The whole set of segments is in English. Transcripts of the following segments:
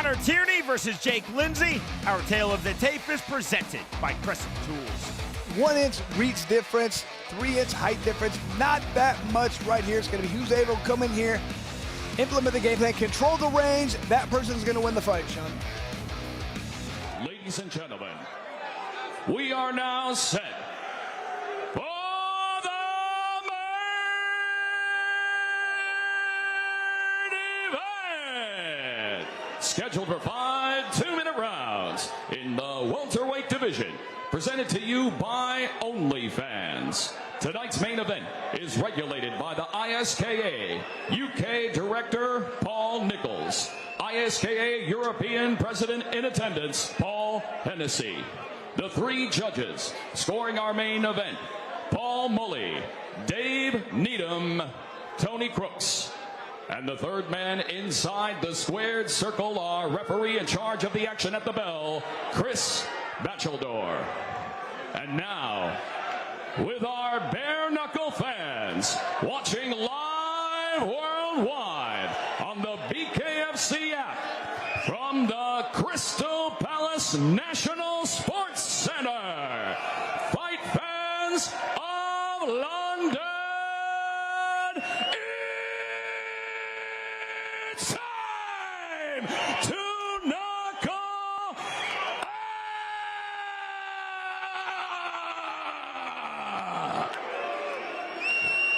Conor Tierney versus Jake Lindsey. Our tale of the tape is presented by Crescent Tools. 1 inch reach difference, 3 inch height difference, not that much right here. It's going to be who's able to come in here, implement the game plan, control the range. That person's going to win the fight, Sean. Ladies and gentlemen, we are now set for the main event. Scheduled for 5 2-minute rounds in the welterweight division. Presented to you by OnlyFans. Tonight's main event is regulated by the ISKA UK Director Paul Nichols. ISKA European President in attendance, Paul Hennessy. The 3 judges scoring our main event, Paul Mully, Dave Needham, Tony Crooks. And the third man inside the squared circle, our referee in charge of the action at the bell, Chris Batcheldor. And now, with our bare knuckle fans watching live worldwide on the BKFC app from the Crystal Palace National Sports Center, fight fans of London, it's time to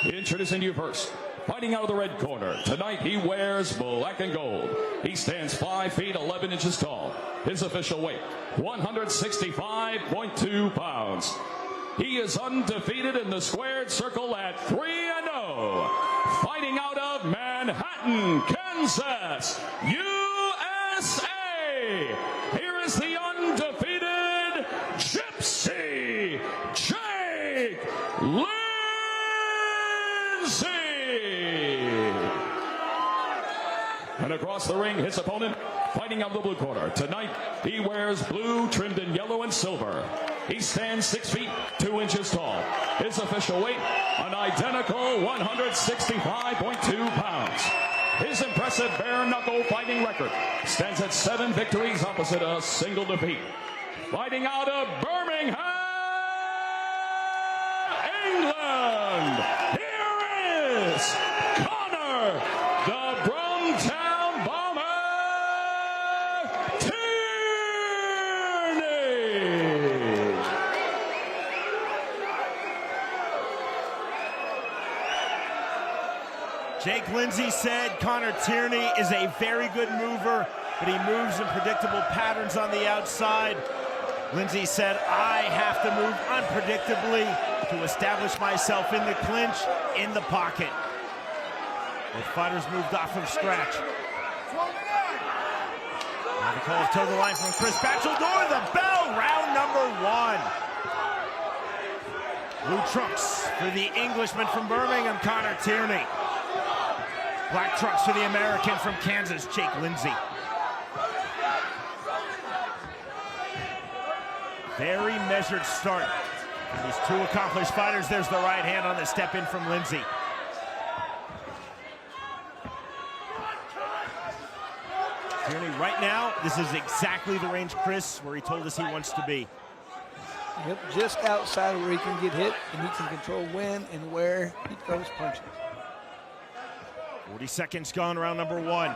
introducing you first, fighting out of the red corner. Tonight he wears black and gold. He stands 5 feet 11 inches tall. His official weight, 165.2 pounds. He is undefeated in the squared circle at 3-0. Fighting out of Manhattan, Kansas, USA. Here is the undefeated Gypsy, Jake Lindsey. And across the ring, his opponent, fighting out of the blue corner. Tonight, he wears blue trimmed in yellow and silver. He stands 6 feet 2 inches tall. His official weight, an identical 165.2 pounds. His impressive bare-knuckle fighting record stands at 7 victories opposite a single defeat. Fighting out of Birmingham, England, here is Conor, the Brumtown Bomber, Tierney. Jake Lindsey said Conor Tierney is a very good mover, but he moves in predictable patterns on the outside. Lindsey said, I have to move unpredictably to establish myself in the clinch, in the pocket. Both fighters moved off from scratch. Now the call of toe the line from Chris Batcheldor, the bell, round number 1. Blue trunks for the Englishman from Birmingham, Conor Tierney. Black trunks for the American from Kansas, Jake Lindsey. Very measured start. These 2 accomplished fighters. There's the right hand on the step in from Lindsey. Tierney, right now, this is exactly the range, Chris, where he told us he wants to be. Yep, just outside where he can get hit, and he can control when and where he throws punches. 40 seconds gone, round number 1.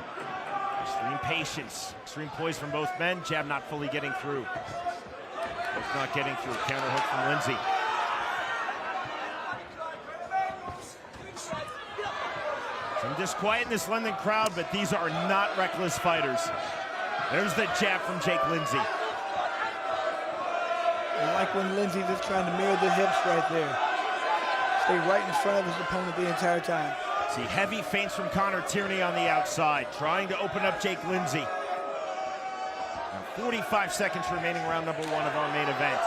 Extreme patience, extreme poise from both men. Jab not fully getting through. Both not getting through. Counter hook from Lindsey. Some disquiet in this London crowd, but these are not reckless fighters. There's the jab from Jake Lindsey. I like when Lindsey's just trying to mirror the hips right there. Stay right in front of his opponent the entire time. See heavy feints from Conor Tierney on the outside, trying to open up Jake Lindsey. 45 seconds remaining, round number 1 of our main event.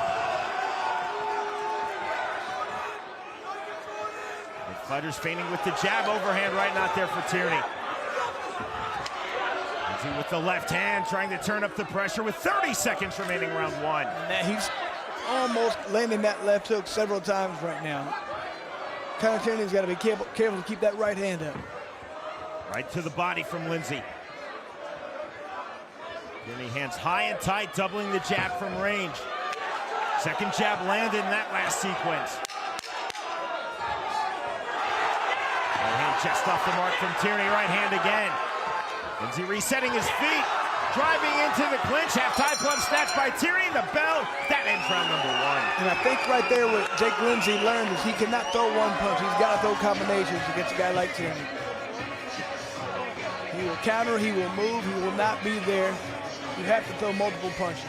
The fighters feigning with the jab, overhand right not there for Tierney. Lindsey with the left hand, trying to turn up the pressure with 30 seconds remaining, round 1. And he's almost landing that left hook several times right now. Conor Tierney's got to be careful to keep that right hand up. Right to the body from Lindsey. Tierney hands high and tight, doubling the jab from range. Second jab landed in that last sequence. Right hand just off the mark from Tierney, right hand again. Lindsey resetting his feet, driving into the clinch. Half-tie plunge snatched by Tierney, the bell. That ends round number 1. And I think right there what Jake Lindsey learned is he cannot throw one punch. He's got to throw combinations against a guy like Tierney. He will counter, he will move, he will not be there. You have to throw multiple punches.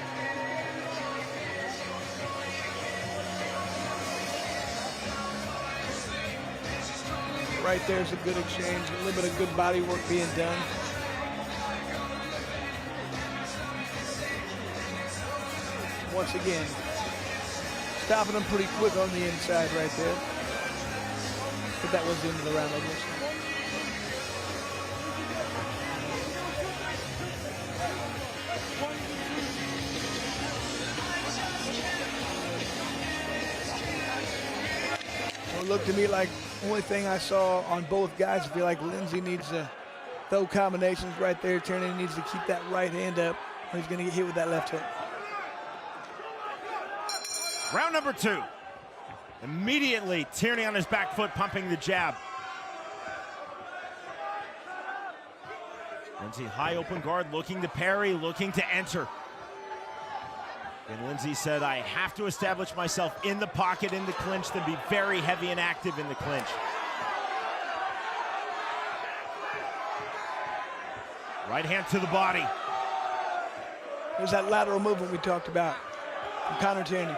Right there's a good exchange, a little bit of good body work being done. Once again, stopping him pretty quick on the inside right there. But that was the end of the round, I guess. It looked to me like the only thing I saw on both guys, I feel like Lindsey needs to throw combinations right there. Tierney needs to keep that right hand up, or he's going to get hit with that left hook. Round number 2. Immediately, Tierney on his back foot, pumping the jab. Lindsey high open guard, looking to parry, looking to enter. And Lindsey said, I have to establish myself in the pocket, in the clinch, then be very heavy and active in the clinch. Right hand to the body. There's that lateral movement we talked about from Connor Tierney.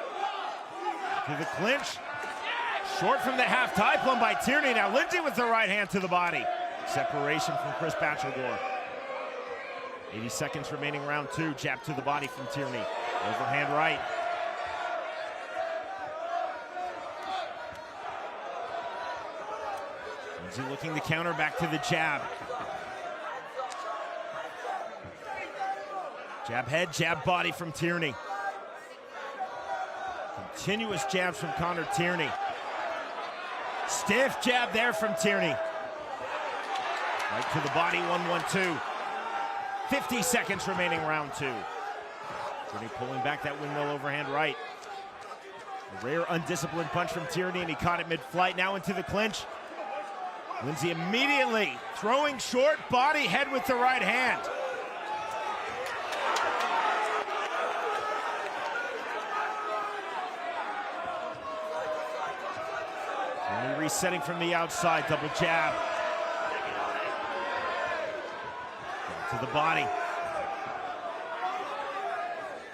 To the clinch. Short from the half-tie plumb by Tierney. Now Lindsey with the right hand to the body. Separation from Chris Bachelor. 80 seconds remaining, round 2. Jab to the body from Tierney. Overhand right. Lindsey looking to counter, back to the jab. Jab head, jab body from Tierney. Continuous jabs from Connor Tierney. Stiff jab there from Tierney. Right to the body, 1-1-2. 50 seconds remaining, round 2. Tierney pulling back that windmill overhand right. A rare undisciplined punch from Tierney, and he caught it mid-flight. Now into the clinch. Lindsey immediately throwing short, body, head with the right hand. Tierney resetting from the outside, double jab. To the body.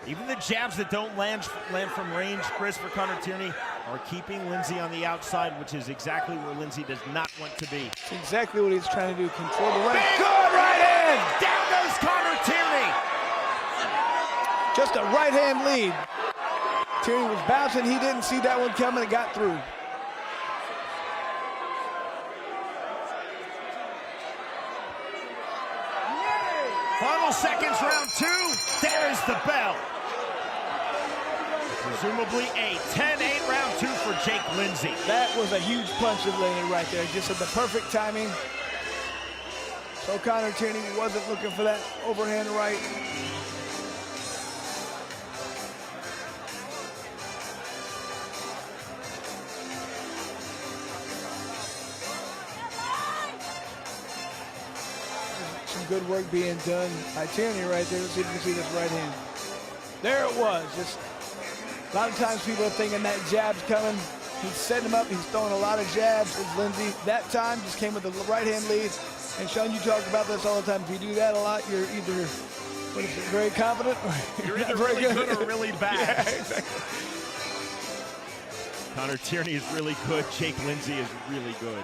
Even the jabs that don't land from range, Chris, for Connor Tierney, are keeping Lindsey on the outside, which is exactly where Lindsey does not want to be. It's exactly what he's trying to do, control the right. Good right hand! Down goes Connor Tierney! Just a right hand lead. Tierney was bouncing, he didn't see that one coming and got through. Final seconds, round 2. There's the bell. Presumably a 10-8 round 2 for Jake Lindsey. That was a huge punch of Blaine right there. Just at the perfect timing. So Connor Tierney wasn't looking for that overhand right. Good work being done by Tierney right there. Let's see if you can see this right hand. There it was. Just a lot of times people are thinking that jab's coming. He's setting him up. He's throwing a lot of jabs. It's Lindsey. That time just came with the right hand lead. And Schwan, you talk about this all the time. If you do that a lot, you're either very confident or you're either really good or really bad. Yeah, exactly. Connor Tierney is really good. Jake Lindsey is really good.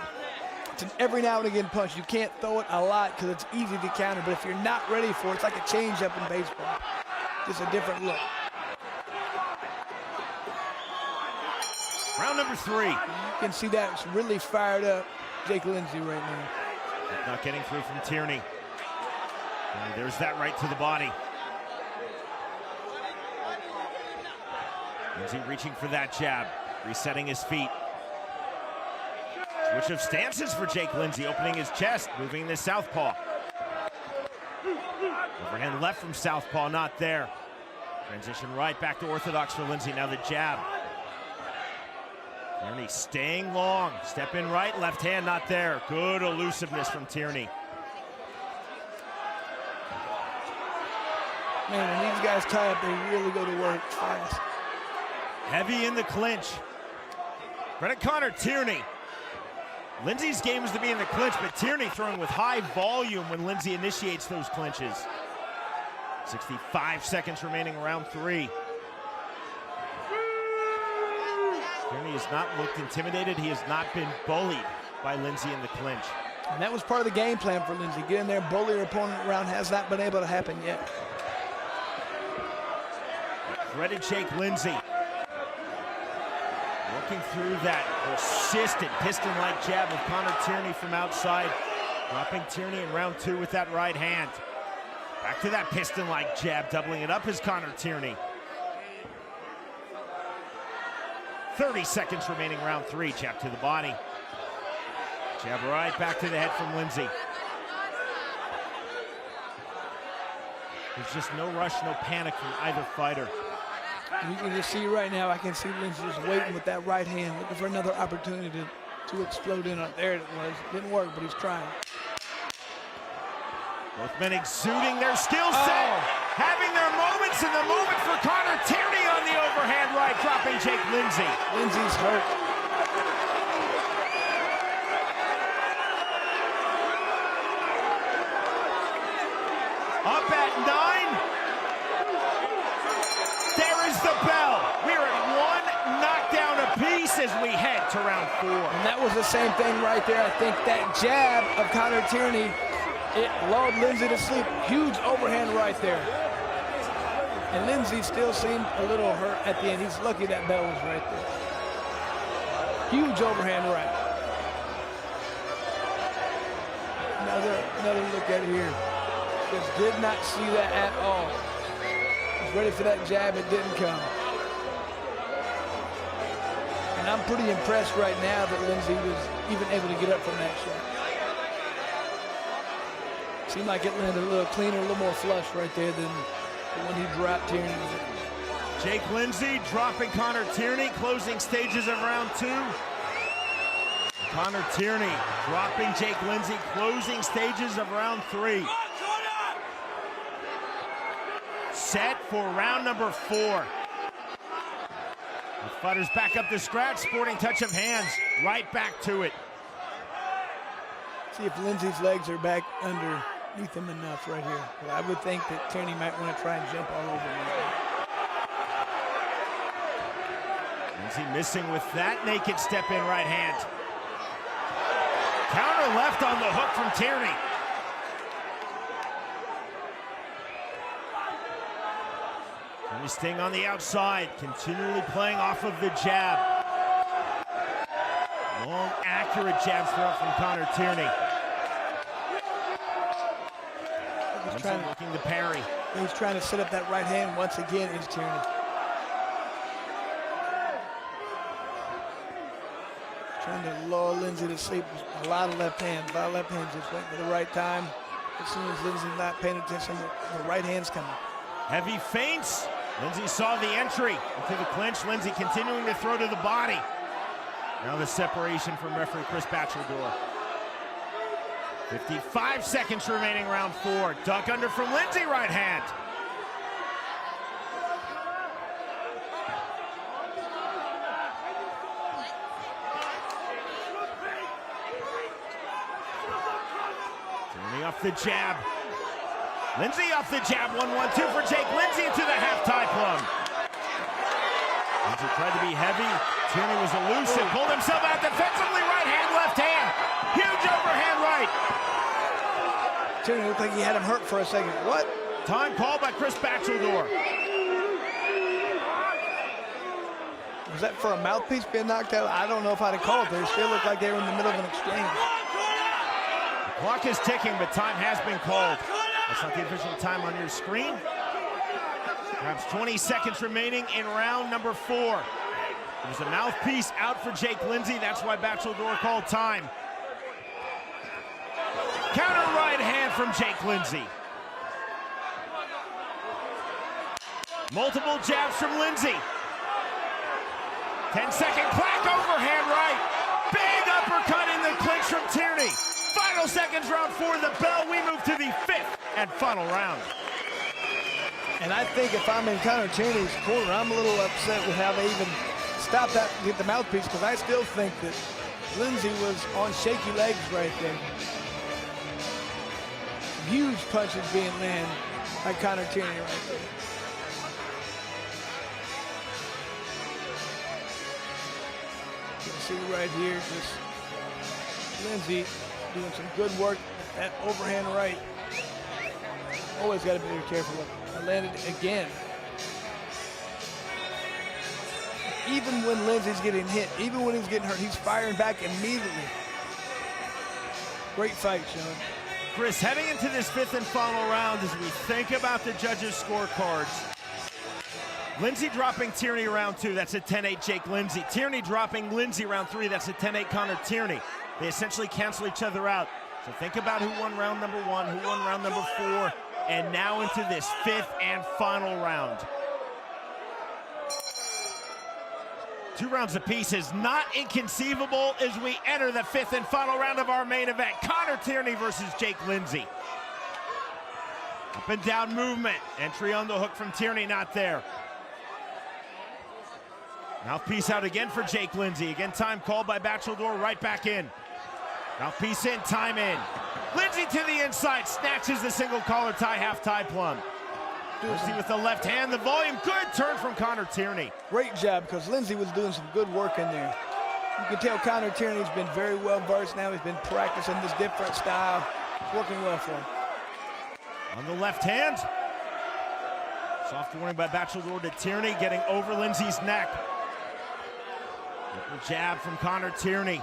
It's an every now and again punch. You can't throw it a lot because it's easy to counter, but if you're not ready for it, it's like a change-up in baseball. Just a different look. Round number 3. You can see that it's really fired up Jake Lindsey right now. Not getting through from Tierney. And there's that right to the body. Lindsey reaching for that jab, resetting his feet. Switch of stances for Jake Lindsey, opening his chest, moving the southpaw. Overhand left from southpaw, not there. Transition right, back to orthodox for Lindsey. Now the jab. Tierney staying long. Step in right, left hand, not there. Good elusiveness from Tierney. Man, when these guys tie up, they really go to work fast. Heavy in the clinch. Credit Connor Tierney. Lindsey's game is to be in the clinch, but Tierney throwing with high volume when Lindsey initiates those clinches. 65 seconds remaining, round 3. Tierney has not looked intimidated. He has not been bullied by Lindsey in the clinch. And that was part of the game plan for Lindsey. Get in there, bully your opponent around. Has not been able to happen yet. Credit Jake Lindsey. Working through that persistent piston-like jab of Connor Tierney from outside. Dropping Tierney in round 2 with that right hand. Back to that piston-like jab, doubling it up is Connor Tierney. 30 seconds remaining, round 3. Jab to the body. Jab right back to the head from Lindsey. There's just no rush, no panic from either fighter. You can just see right now, I can see Lindsey just waiting with that right hand, looking for another opportunity to explode in on. There it was. Didn't work, but he's trying. Both men exuding their skill set, having their moments, and the moment for Connor Tierney on the overhand right, dropping Jake Lindsey. Lindsey's hurt. Up at 9. There is the bell. We're at 1 knockdown apiece as we head to round 4. And that was the same thing right there. I think that jab of Connor Tierney, it lulled Lindsey to sleep. Huge overhand right there. And Lindsey still seemed a little hurt at the end. He's lucky that bell was right there. Huge overhand right. Another look at it here. Just did not see that at all. Was ready for that jab, it didn't come. And I'm pretty impressed right now that Lindsey was even able to get up from that shot. Seemed like it landed a little cleaner, a little more flush right there than when he dropped Tierney. Jake Lindsey dropping Connor Tierney, closing stages of round 2. Connor Tierney dropping Jake Lindsey, closing stages of round 3. Set for round number 4. The fighters back up to scratch, sporting touch of hands, right back to it. See if Lindsey's legs are back underneath him enough right here. But I would think that Tierney might want to try and jump all over him. Lindsey missing with that naked step in right hand. Counter left on the hook from Tierney. Tierney staying on the outside, continually playing off of the jab. Long, accurate jab throw from Connor Tierney. Lindsey looking to parry. He's trying to set up that right hand once again, is Tierney. Trying to lull Lindsey to sleep. A lot of left hands, just went for the right time. As soon as Lindsey's not paying attention, the right hand's coming. Heavy feints. Lindsey saw the entry into the clinch. Lindsey continuing to throw to the body. Now the separation from referee Chris Bachelor. 55 seconds remaining, round 4. Duck under from Lindsey, right hand. Tierney off the jab. Lindsey off the jab, 1-1-2 for Jake Lindsey into the half-tie plum. Lindsey tried to be heavy. Tierney was elusive, pulled himself out defensively, right hand, left hand. Huge overhand right. Tierney looked like he had him hurt for a second. What? Time called by Chris Bachelor. Was that for a mouthpiece being knocked out? I don't know if I'd have called it. They still looked like they were in the middle of an exchange. The clock is ticking, but time has been called. That's not the official time on your screen. Perhaps 20 seconds remaining in round number 4. There's a mouthpiece out for Jake Lindsey. That's why Bachelor called time. Counter right hand from Jake Lindsey. Multiple jabs from Lindsey. 10-second clock, overhand right. Big uppercut in the clinch from Tierney. Final seconds, round 4, the bell. We move to the 5th and final round. And I think if I'm in Connor Tierney's corner, I'm a little upset with how they even stopped that, get the mouthpiece, because I still think that Lindsey was on shaky legs right there. Huge punches being landed by Connor Tierney right there. You can see right here, just Lindsey doing some good work at overhand right. Always got to be very careful with it. I landed again. Even when Lindsey's getting hit, even when he's getting hurt, he's firing back immediately. Great fight, Schwan. Chris, heading into this 5th and final round, as we think about the judges' scorecards, Lindsey dropping Tierney round 2, that's a 10-8 Jake Lindsey. Tierney dropping Lindsey round 3, that's a 10-8 Connor Tierney. They essentially cancel each other out. So think about who won round number 1, who won round number 4, and now into this 5th and final round. 2 rounds apiece is not inconceivable as we enter the 5th and final round of our main event. Connor Tierney versus Jake Lindsey. Up and down movement. Entry on the hook from Tierney, not there. Mouthpiece out again for Jake Lindsey. Again, time called by Bachelor, right back in. Mouthpiece in, time in. Lindsey to the inside, snatches the single collar tie, half tie plum. Lindsey with the left hand, the volume, good turn from Connor Tierney. Great job, because Lindsey was doing some good work in there. You can tell Connor Tierney's been very well versed now. He's been practicing this different style. It's working well for him. On the left hand. Soft warning by Bachelor to Tierney, getting over Lindsey's neck. Triple jab from Connor Tierney.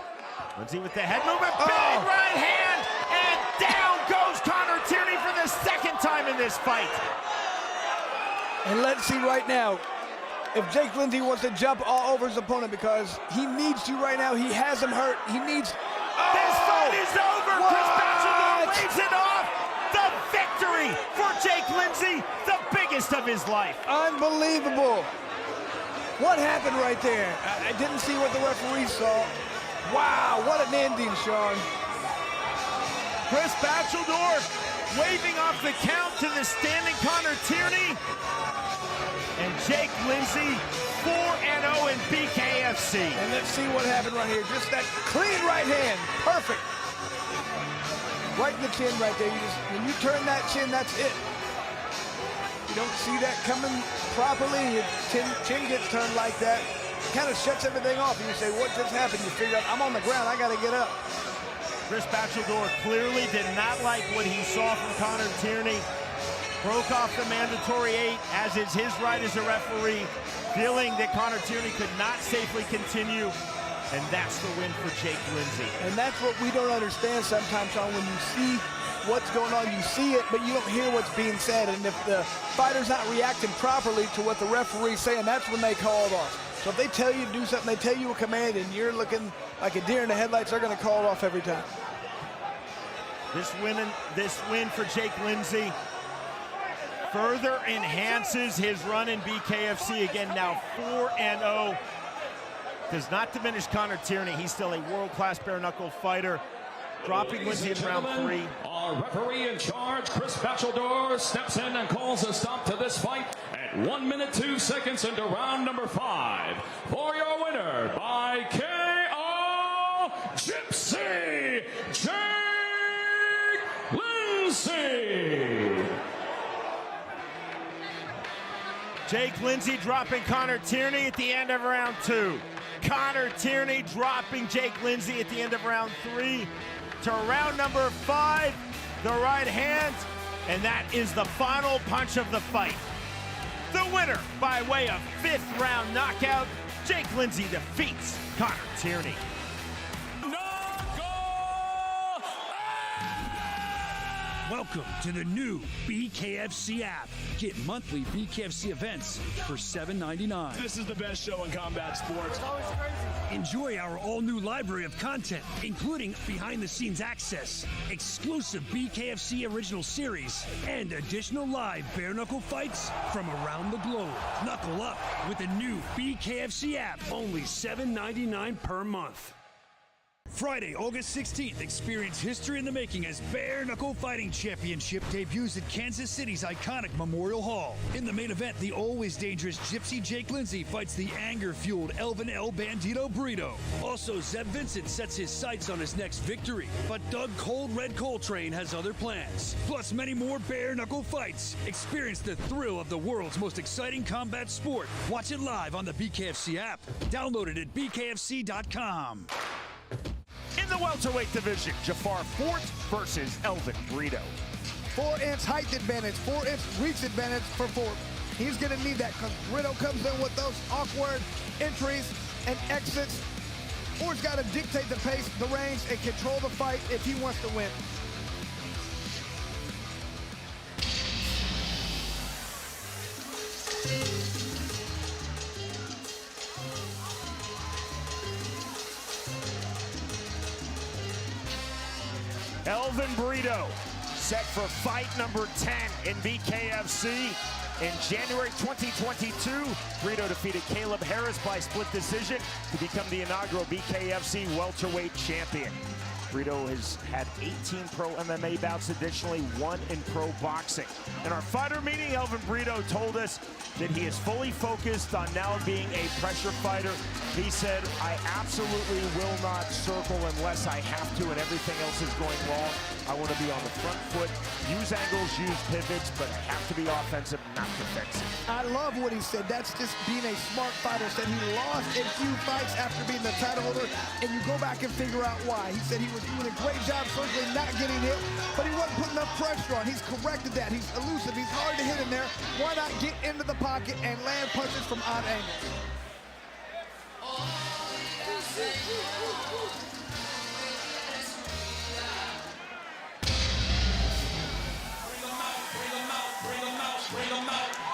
Lindsey with the head movement, big right hand, and down goes Connor Tierney for the 2nd time in this fight. And let's see right now if Jake Lindsey wants to jump all over his opponent, because he needs to right now. He has him hurt. He needs... This fight is over. What? Chris Bachelor waves it off. The victory for Jake Lindsey, the biggest of his life. Unbelievable. What happened right there? I didn't see what the referee saw. Wow, what an ending, Schwan. Chris Bachelor waving off the count to the standing Connor Tierney. And Jake Lindsey, 4-0 in BKFC. And let's see what happened right here. Just that clean right hand. Perfect. Right in the chin right there. When you turn that chin, that's it. You don't see that coming properly. Your chin gets turned like that. It kind of shuts everything off. And you say, what just happened? You figure out, I'm on the ground. I got to get up. Chris Bachelor clearly did not like what he saw from Connor Tierney. Broke off the mandatory 8, as is his right as a referee, feeling that Connor Tierney could not safely continue, and that's the win for Jake Lindsey. And that's what we don't understand sometimes, Schwan. When you see what's going on, you see it, but you don't hear what's being said. And if the fighter's not reacting properly to what the referee's saying, that's when they call it off. So if they tell you to do something, they tell you a command, and you're looking like a deer in the headlights, they're going to call it off every time. This win for Jake Lindsey further enhances his run in BKFC. Again, now 4-0. Does not diminish Connor Tierney. He's still a world-class bare-knuckle fighter. Dropping Lindsey in round 3. Our referee in charge, Chris Bachelor, steps in and calls a stop to this fight at 1 minute 2 seconds into round number 5. For your winner by KO, Gypsy, Jake Lindsey. Jake Lindsey dropping Connor Tierney at the end of round 2. Connor Tierney dropping Jake Lindsey at the end of round 3. To round number 5, the right hand, and that is the final punch of the fight. The winner by way of 5th round knockout, Jake Lindsey defeats Connor Tierney. Well, Welcome to the new BKFC app. Get monthly BKFC events for $7.99. This is the best show in combat sports. It's always crazy. Enjoy our all-new library of content, including behind-the-scenes access, exclusive BKFC original series, and additional live bare-knuckle fights from around the globe. Knuckle up with the new BKFC app, only $7.99 per month. Friday, August 16th, experience history in the making as Bare Knuckle Fighting Championship debuts at Kansas City's iconic Memorial Hall. In the main event, the always dangerous Gypsy Jake Lindsey fights the anger-fueled Elvin El Bandito Brito. Also, Zeb Vincent sets his sights on his next victory, but Doug Cold Red Coltrane has other plans. Plus, many more bare knuckle fights. Experience the thrill of the world's most exciting combat sport. Watch it live on the BKFC app. Download it at bkfc.com. In the welterweight division, Fortt versus Elvin Brito. 4-inch height advantage, 4-inch reach advantage for Fortt. He's going to need that because Brito comes in with those awkward entries and exits. Fortt's got to dictate the pace, the range, and control the fight if he wants to win. Elvin Brito set for fight number 10 in BKFC. In January 2022, Brito defeated Caleb Harris by split decision to become the inaugural BKFC welterweight champion. Brito has had 18 pro MMA bouts, additionally 1 in pro boxing. In our fighter meeting, Elvin Brito told us that he is fully focused on now being a pressure fighter. He said, I absolutely will not circle unless I have to and everything else is going wrong. I want to be on the front foot, use angles, use pivots, but I have to be offensive, not defensive. I love what he said. That's just being a smart fighter. Said he lost a few fights after being the title holder, and you go back and figure out why. He said he was doing a great job certainly not getting hit, but he wasn't putting enough pressure on. He's corrected that. He's elusive. He's hard to hit in there. Why not get into the pocket and land punches from odd angles?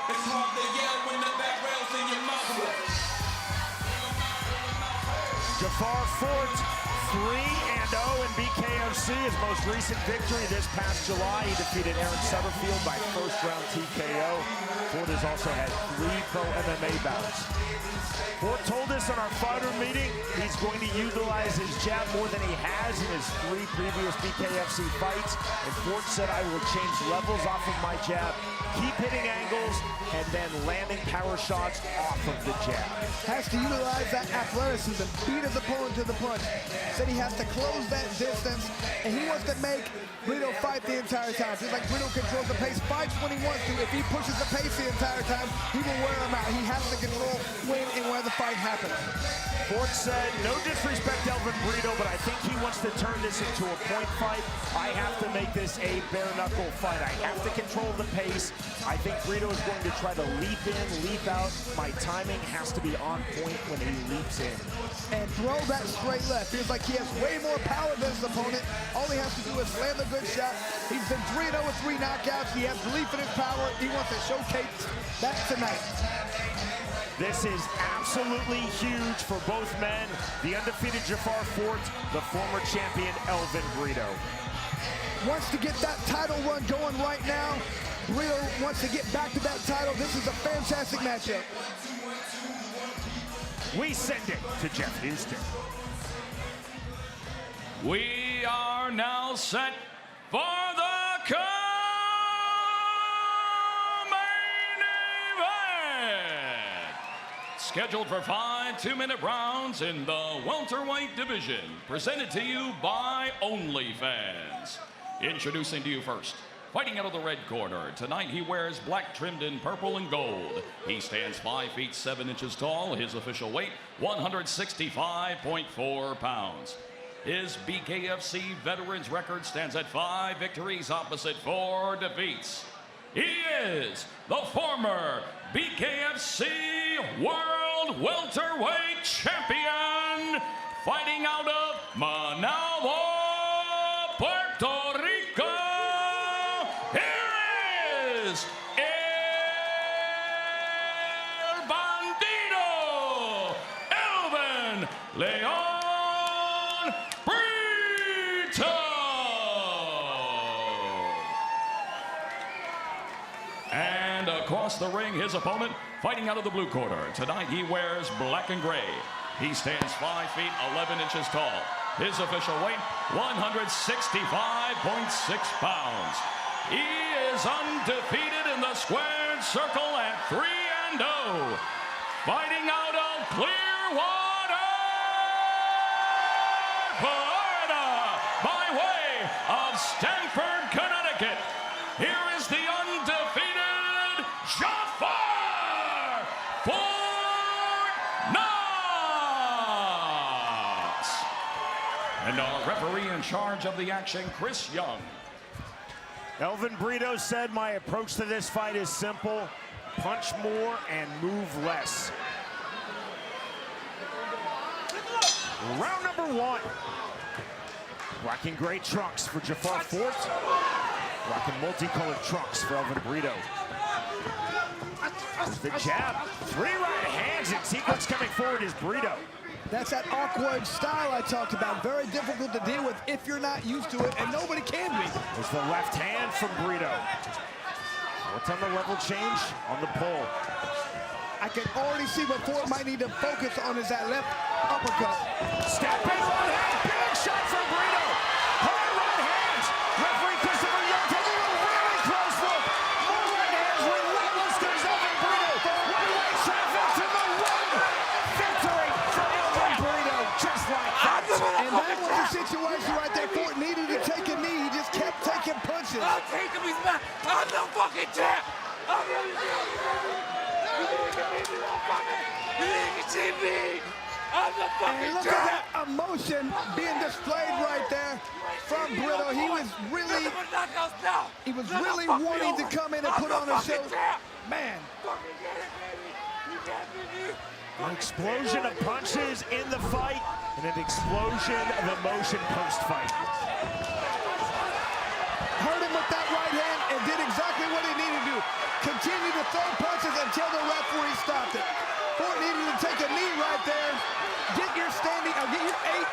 It's hard to yell when the back rails in your mouth. Fortt 3-0 in BKFC. His most recent victory this past July, he defeated Aaron Sutterfield by first-round TKO. Fortt has also had 3 pro MMA bouts. Fortt told us on our fighter meeting he's going to utilize his jab more than he has in his 3 previous BKFC fights. And Fortt said, I will change levels off of my jab, keep hitting angles, and then landing power shots off of the jab. Has to utilize that athleticism, beat his opponent to the punch. Said he has to close that distance, and he wants to make Brito fight the entire time. Just like Brito controls the pace, fights when he wants to. If he pushes the pace the entire time, he will wear him out. He has to control when and where the fight happens. Fortt said, no disrespect to Elvin Brito, but I think he wants to turn this into a point fight. I have to make this a bare-knuckle fight. I have to control the pace. I think Brito is going to try to leap in, leap out. My timing has to be on point when he leaps in. And throw that straight left. Feels like he has way more power than his opponent. All he has to do is land a good shot. He's been 3-0 with 3 knockouts. He has belief in his power. He wants to showcase that tonight. This is absolutely huge for both men. The undefeated Fortt, the former champion Elvin Brito. Wants to get that title run going right now. Brito wants to get back to that title. This is a fantastic matchup. We send it to Jeff Houston. We are now set for the main event. Scheduled for 5 2-minute rounds in the welterweight division. Presented to you by OnlyFans. Introducing to you first, fighting out of the red corner. Tonight he wears black trimmed in purple and gold. He stands 5 feet 7 inches tall. His official weight, 165.4 pounds. His BKFC veterans record stands at 5 victories opposite 4 defeats. He is the former BKFC World Welterweight Champion, fighting out of Managua, Puerto Rico, Elvin Brito. And across the ring, his opponent, fighting out of the blue corner. Tonight he wears black and gray. He stands 5 feet 11 inches tall. His official weight, 165.6 pounds. He is undefeated in the squared circle at 3-0. Fighting out of Clearwater, Florida, by way of Stamford, Connecticut. Here is the undefeated Jafar Fortt. And our referee in charge of the action, Chris Young. Elvin Brito said, my approach to this fight is simple. Punch more and move less. Round number 1. Rocking gray trunks for Jafar Fortt. Rocking multicolored trunks for Elvin Brito. The jab. 3 right hands in sequence coming forward is Brito. That's that awkward style I talked about. Very difficult to deal with if you're not used to it, and nobody can be. There's the left hand from Brito. What's on the level change? On the pull. I can already see what Fortt might need to focus on is that left uppercut. Step in, right hand, big shot from Brito. Hard right hands. Referee Christopher Young taking a really close look. More right hands, relentless goes Elvin Brito. One-way traffic to the one. Victory for Elvin Brito, just like that. And that was the situation right there. Fortt needed to take a knee. He just kept taking punches. I'll take him, he's back. I'm the fucking champ. I'm the And look at that emotion being displayed right there from Brito. He was really wanting to come in and put on a show. Man. An explosion of punches in the fight and an explosion of emotion post-fight. Hurt him with that right hand and did exactly what he needed to do. Continue to throw punches until the referee stopped it. Fortt needed to take a knee right there. Get your standing, get your 8.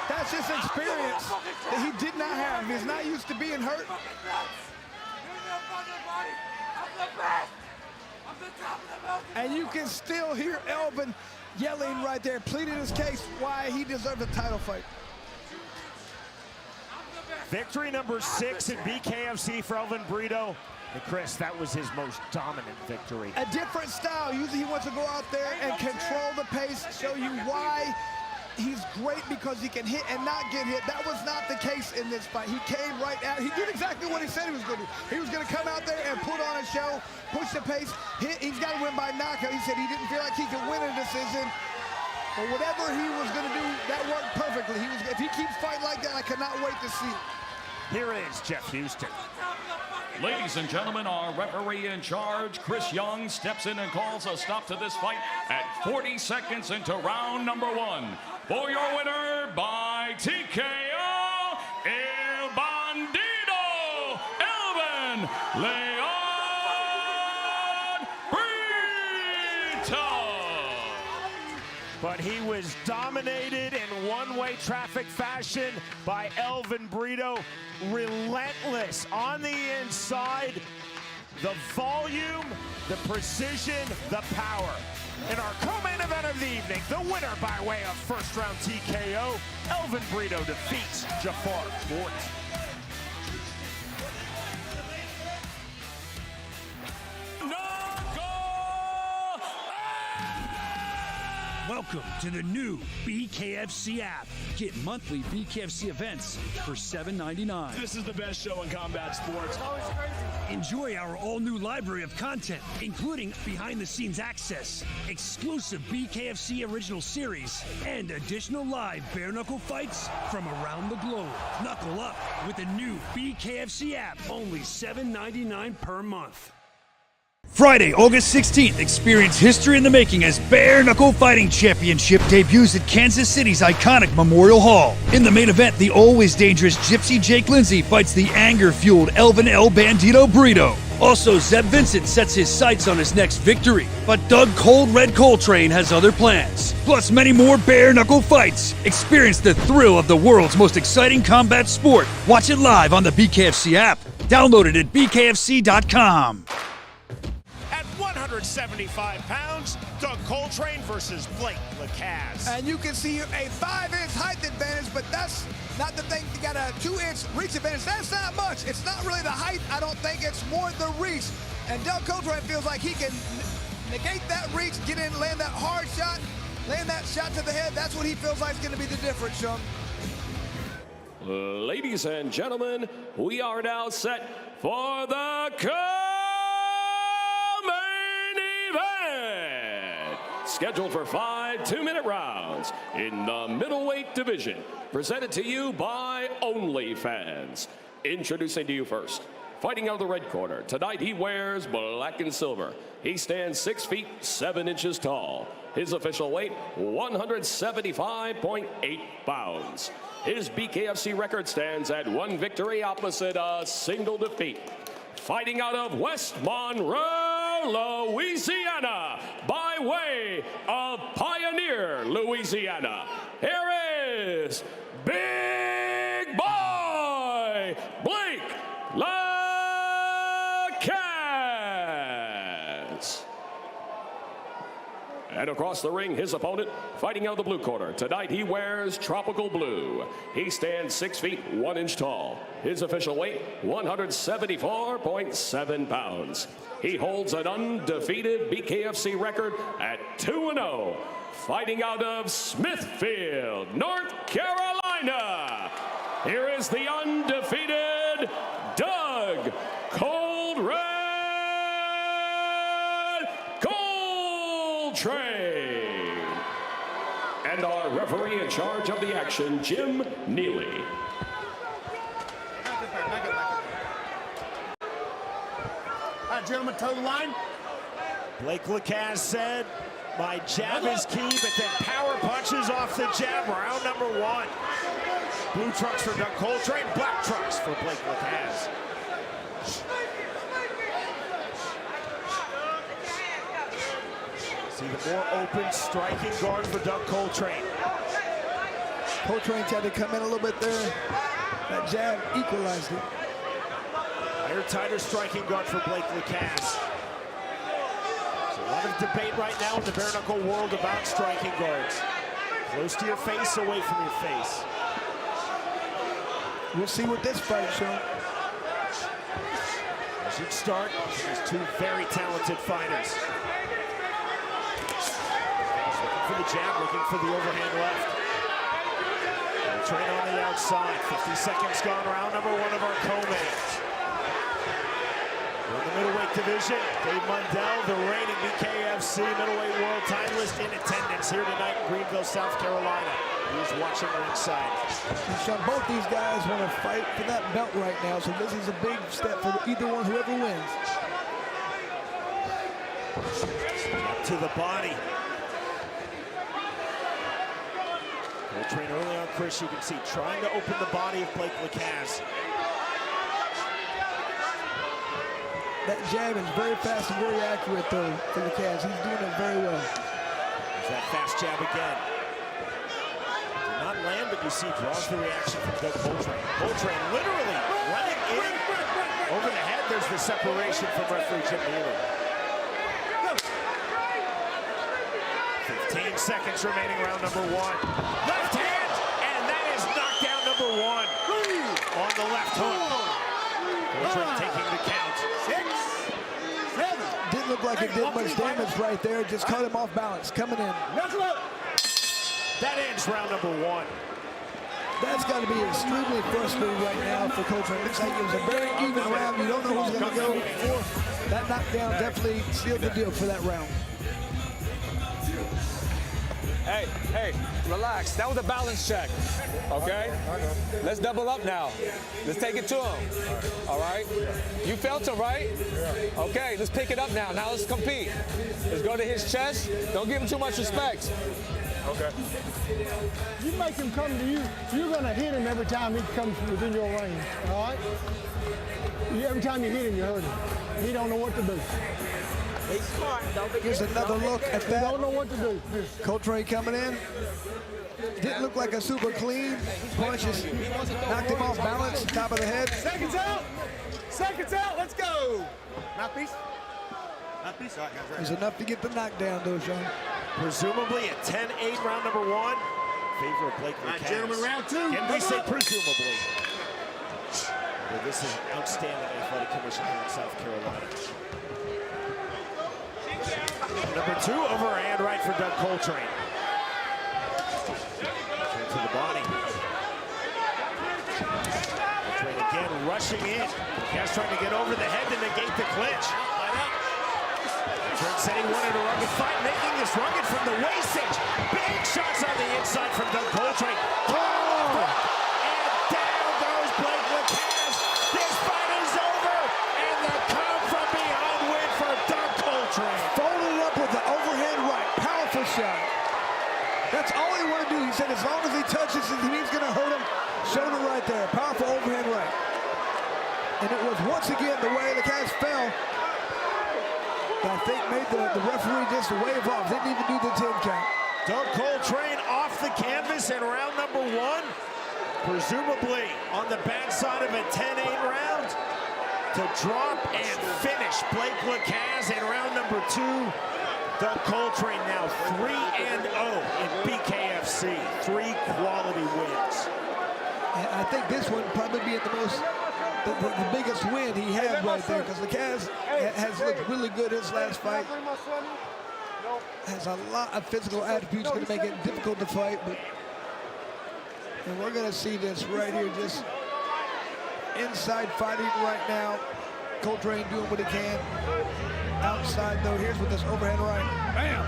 That's just experience that he did not have. He's not used to being hurt. And you can still hear Elvin yelling right there, pleading his case why he deserved a title fight. Victory number 6 in BKFC for Elvin Brito. And Chris, that was his most dominant victory. A different style. Usually he wants to go out there and control the pace, show you why he's great because he can hit and not get hit. That was not the case in this fight. He came right out. He did exactly what he said he was going to do. He was going to come out there and put on a show, push the pace, hit. He's got to win by knockout. He said he didn't feel like he could win a decision. But whatever he was going to do, that worked perfectly. If he keeps fighting like that, I cannot wait to see it. Here is Jeff Houston. Ladies and gentlemen, our referee in charge, Chris Young, steps in and calls a stop to this fight at 40 seconds into round number 1. For your winner by TKO, El Bandito, Elvin Brito. But he was dominated in one-way traffic fashion by Elvin Brito. Relentless on the inside. The volume, the precision, the power. In our co-main event of the evening, the winner by way of first-round TKO, Elvin Brito defeats Jafar Fortt. Welcome to the new BKFC app. Get monthly BKFC events for $7.99. This is the best show in combat sports. Enjoy our all-new library of content, including behind-the-scenes access, exclusive BKFC original series, and additional live bare-knuckle fights from around the globe. Knuckle up with the new BKFC app, only $7.99 per month. Friday, August 16th, experience history in the making as Bare Knuckle Fighting Championship debuts at Kansas City's iconic Memorial Hall. In the main event, the always dangerous Gypsy Jake Lindsey fights the anger-fueled Elvin El Bandito Brito. Also, Zeb Vincent sets his sights on his next victory, but Doug Cold Red Coltrane has other plans. Plus many more bare-knuckle fights. Experience the thrill of the world's most exciting combat sport. Watch it live on the BKFC app. Download it at bkfc.com. At 175 pounds, Doug Coltrane versus Blake Lacaze. And you can see a 5-inch height advantage, but that's not the thing. You got a 2-inch reach advantage. That's not much. It's not really the height, I don't think. It's more the reach. And Doug Coltrane feels like he can negate that reach, get in, land that hard shot, land that shot to the head. That's what he feels like is going to be the difference, Sean. Ladies and gentlemen, we are now set for the main event. Scheduled for 5 2-minute rounds in the middleweight division. Presented to you by OnlyFans. Introducing to you first, fighting out of the red corner. Tonight he wears black and silver. He stands 6 feet 7 inches tall. His official weight, 175.8 pounds. His BKFC record stands at 1 victory opposite a single defeat. Fighting out of West Monroe, Louisiana, by way of Pioneer, Louisiana. Here is Big Boy Blake Lacaze. And across the ring, his opponent, fighting out of the blue corner. Tonight he wears tropical blue. He stands 6 feet 1 inch tall. His official weight, 174.7 pounds. He holds an undefeated BKFC record at 2-0. Fighting out of Smithfield, North Carolina. Here is the undefeated Doug Cold Red Coltrane. And our referee in charge of the action, Jim Neely. All right, gentlemen, toe the line. Blake Lacaze said, my jab is key, but then power punches off the jab. Round number 1. Blue trunks for Doug Coltrane, black trunks for Blake Lacaze. See the more open striking guard for Doug Coltrane. Coltrane tried to come in a little bit there. That jab equalized it. Higher, tighter striking guard for Blake Lacaze. There's a lot of debate right now in the bare knuckle world about striking guards. Close to your face, away from your face. We'll see what this fight shows. As you start, there's 2 very talented fighters. Looking for the jab, looking for the overhand left. Coltrane on the outside. 50 seconds gone, round number 1 of our co-mains. In the middleweight division, Dave Mundell, the reigning BKFC middleweight world titleist, in attendance here tonight in Greenville, South Carolina. He's watching ringside. Sean, both these guys want to fight for that belt right now, so this is a big step for either one, whoever wins. Up to the body. Coltrane early on, Chris, you can see trying to open the body of Blake Lacaze. That jab is very fast and very accurate, though, for Lacaze. He's doing it very well. There's that fast jab again. Did not land, but you see draws the reaction from Doug Coltrane. Coltrane literally running in over the head. There's the separation from referee Jim Neely. 15 seconds remaining, round number 1. Left hand, and that is knockdown number 1 on the left hook. Coltrane taking the count. 6, 7. Didn't look like it did much damage right there. Just caught him off balance, coming in. That ends round number 1. That's got to be extremely frustrating right now for Coltrane. Looks like it was a very even round. You don't know who's going to go. That knockdown definitely sealed the deal for that round. Hey, relax. That was a balance check, okay? Let's double up now. Let's take it to him, all right? You felt it, right? Okay, let's pick it up now. Now let's compete. Let's go to his chest. Don't give him too much respect. Okay. You make him come to you, you're going to hit him every time he comes within your range, all right? Every time you hit him, you hurt him. He don't know what to do. He's smart, though. Here's another look at He that. don't know what to do. Coltrane coming in. Didn't look like a super clean punch. Just knocked him off balance, top of the head. Seconds out. Seconds out. Let's go. Mouthpiece. Mouthpiece. All right, guys. There's enough to get the knockdown, though, Sean. Presumably a 10-8 round number one. Favor of Blake Lacaze. Gentlemen, round two. Can we say presumably? Well, this is an outstanding athletic commission here in South Carolina. Number two, overhand right for Doug Coltrane. To the body. Coltrane again rushing in. Lacaze trying to get over the head to negate the clinch. Coltrane said he wanted a rugged fight, making this rugged from the waist edge. Big shots on the inside from Doug Coltrane. And down goes Blake Lacaze. This fight is over, and the come from behind win for Doug Coltrane. Folded up with the overhand right. Powerful shot. That's all he wanted to do. He said as long as he touches it, he's going to hurt him. Shoulder right there. Powerful overhand right. And it was once again the way Lacaze fell. I think made the referee just wave off. Didn't even do the 10 count. Doug Coltrane off the canvas in round number one. Presumably on the backside of a 10-8 round to drop and finish Blake Lacaze in round number two. Doug Coltrane now 3-0 in BKFC. 3 quality wins. And I think this one probably being the biggest win he had right there, because Lacaze has looked really good his last fight. Has a lot of physical attributes, going to make it difficult to fight, and we're going to see this right here, just inside fighting right now. Coltrane doing what he can. Outside though, here's with this overhand right. Bam!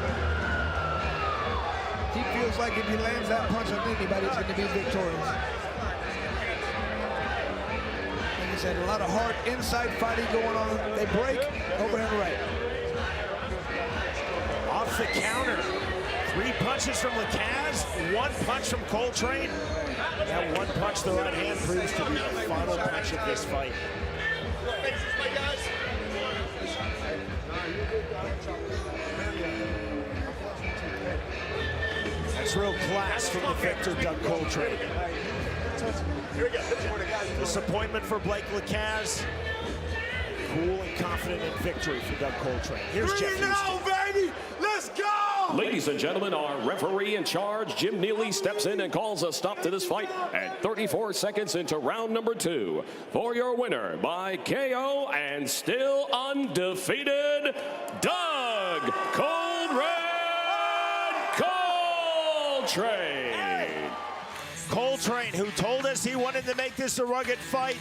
He feels like if he lands that punch on anybody, it's going to be victorious. Like I said, a lot of hard inside fighting going on. They break, overhand right. Off the counter. 3 punches from Lacaze, 1 punch from Coltrane. That 1 punch, the right hand, proves to be the final punch of this fight. That's real class from the victor, Doug Coltrane. Disappointment for Blake Lacaze. Cool and confident in victory for Doug Coltrane. Here's Jeff Houston. Baby! Let's go! Ladies and gentlemen, our referee in charge, Jim Neely, steps in and calls a stop to this fight at 34 seconds into round number 2. For your winner by KO and still undefeated, Doug Coltrane. Coltrane, who told us he wanted to make this a rugged fight,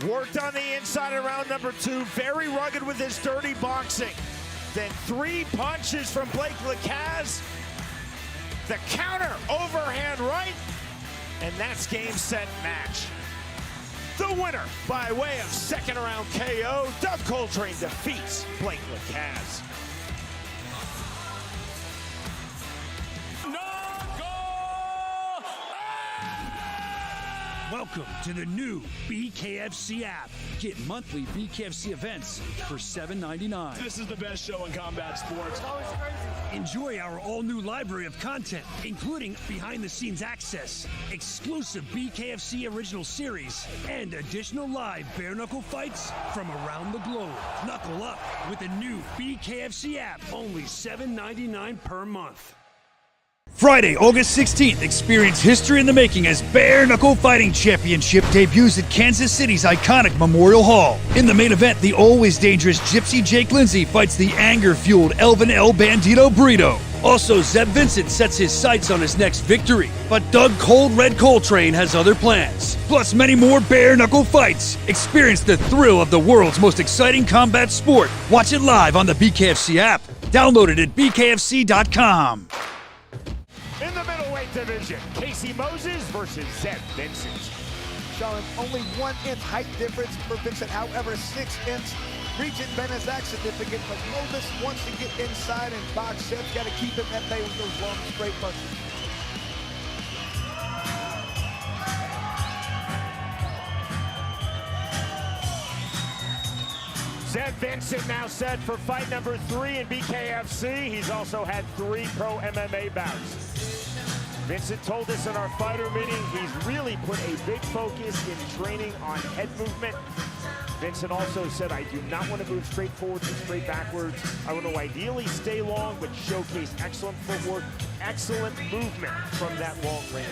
worked on the inside in round number 2, very rugged with his dirty boxing. Then 3 punches from Blake Lacaze. The counter, overhand right, and that's game, set, match. The winner by way of second round KO, Doug Coltrane defeats Blake Lacaze. Welcome to the new BKFC app. Get monthly BKFC events for $7.99. This is the best show in combat sports. Enjoy our all-new library of content, including behind-the-scenes access, exclusive BKFC original series, and additional live bare-knuckle fights from around the globe. Knuckle up with the new BKFC app, only $7.99 per month. Friday, August 16th, experience history in the making as Bare Knuckle Fighting Championship debuts at Kansas City's iconic Memorial Hall. In the main event, the always dangerous Gypsy Jake Lindsey fights the anger-fueled Elvin El Bandito Brito. Also, Zeb Vincent sets his sights on his next victory, but Doug Cold Red Coltrane has other plans. Plus many more bare knuckle fights. Experience the thrill of the world's most exciting combat sport. Watch it live on the BKFC app. Download it at bkfc.com. In the middleweight division, Casey Moses versus Zeb Vincent. Showing only 1 inch height difference for Vincent, however 6 inch region Benazak significant, but Moses wants to get inside and box Zeb's got to keep him at bay with those long straight punches. Zeb Vincent now set for fight number 3 in BKFC. He's also had 3 pro MMA bouts. Vincent told us in our fighter meeting he's really put a big focus in training on head movement. Vincent also said, I do not want to move straight forwards and straight backwards. I want to ideally stay long, but showcase excellent footwork, excellent movement from that long range.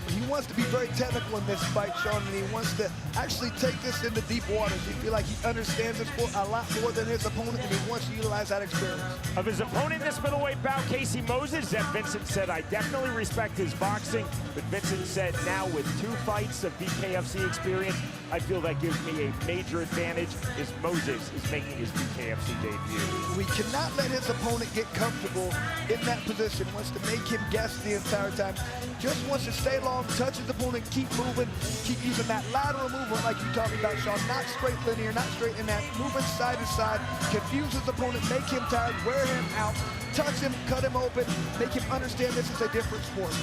He wants to be very technical in this fight, Schwan, and he wants to actually take this into deep waters. He feels like he understands this sport a lot more than his opponent, and he wants to utilize that experience. Of his opponent in this middleweight bout, Casey Moses, Zeb Vincent said, I definitely respect his boxing, but Vincent said, now with 2 fights of BKFC experience, I feel that gives me a major advantage as Moses is making his BKFC debut. We cannot let his opponent get comfortable in that position. Wants to make him guess the entire time. Just wants to stay long, touch his opponent, keep moving, keep using that lateral movement like you talked about, Schwan. Not straight linear, not straight in that, moving side to side, confuse his opponent, make him tired, wear him out, touch him, cut him open, make him understand this is a different sport.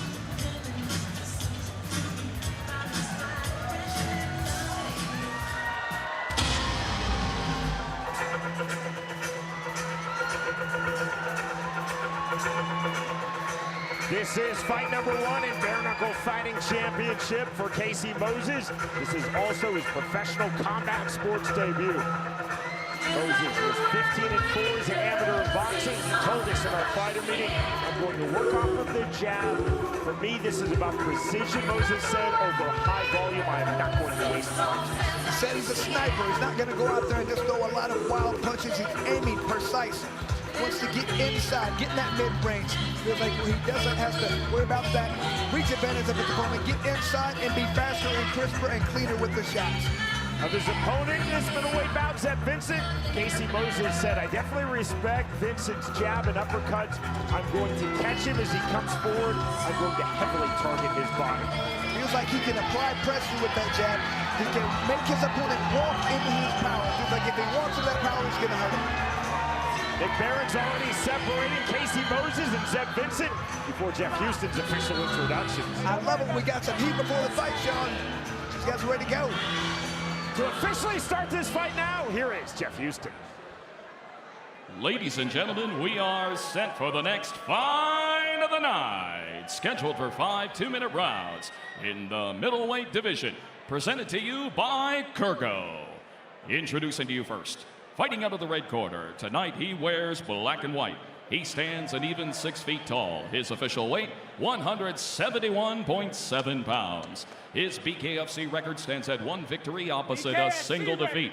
This is fight number 1 in Bare Knuckle Fighting Championship for Casey Moses. This is also his professional combat sports debut. Moses was 15-4 as an amateur in boxing. He told us in our fighter meeting, I'm going to work off of the jab. For me, this is about precision, Moses said, over high volume. I am not going to waste punches. He said he's a sniper. He's not going to go out there and just throw a lot of wild punches. He's aiming precise. Wants to get inside, get in that mid-range. Feels like he doesn't have to worry about that reach advantage of his opponent. Get inside and be faster and crisper and cleaner with the shots. Of his opponent in this middleweight bout, Zeb Vincent, Casey Moses said, I definitely respect Vincent's jab and uppercuts. I'm going to catch him as he comes forward. I'm going to heavily target his body. Feels like he can apply pressure with that jab. He can make his opponent walk into his power. Feels like if he walks into that power, he's going to hurt him. Nick Barron's already separating Casey Moses and Zeb Vincent before Jeff Houston's official introductions. I love it. We got some heat before the fight, Schwan. These guys are ready to go. To officially start this fight now, here is Jeff Houston. Ladies and gentlemen, we are set for the next fight of the night. Scheduled for 5 2-minute rounds in the middleweight division. Presented to you by Kurgo. Introducing to you first. Fighting out of the red corner, tonight he wears black and white. He stands an even 6 feet tall. His official weight, 171.7 pounds. His BKFC record stands at 1 victory opposite a single defeat.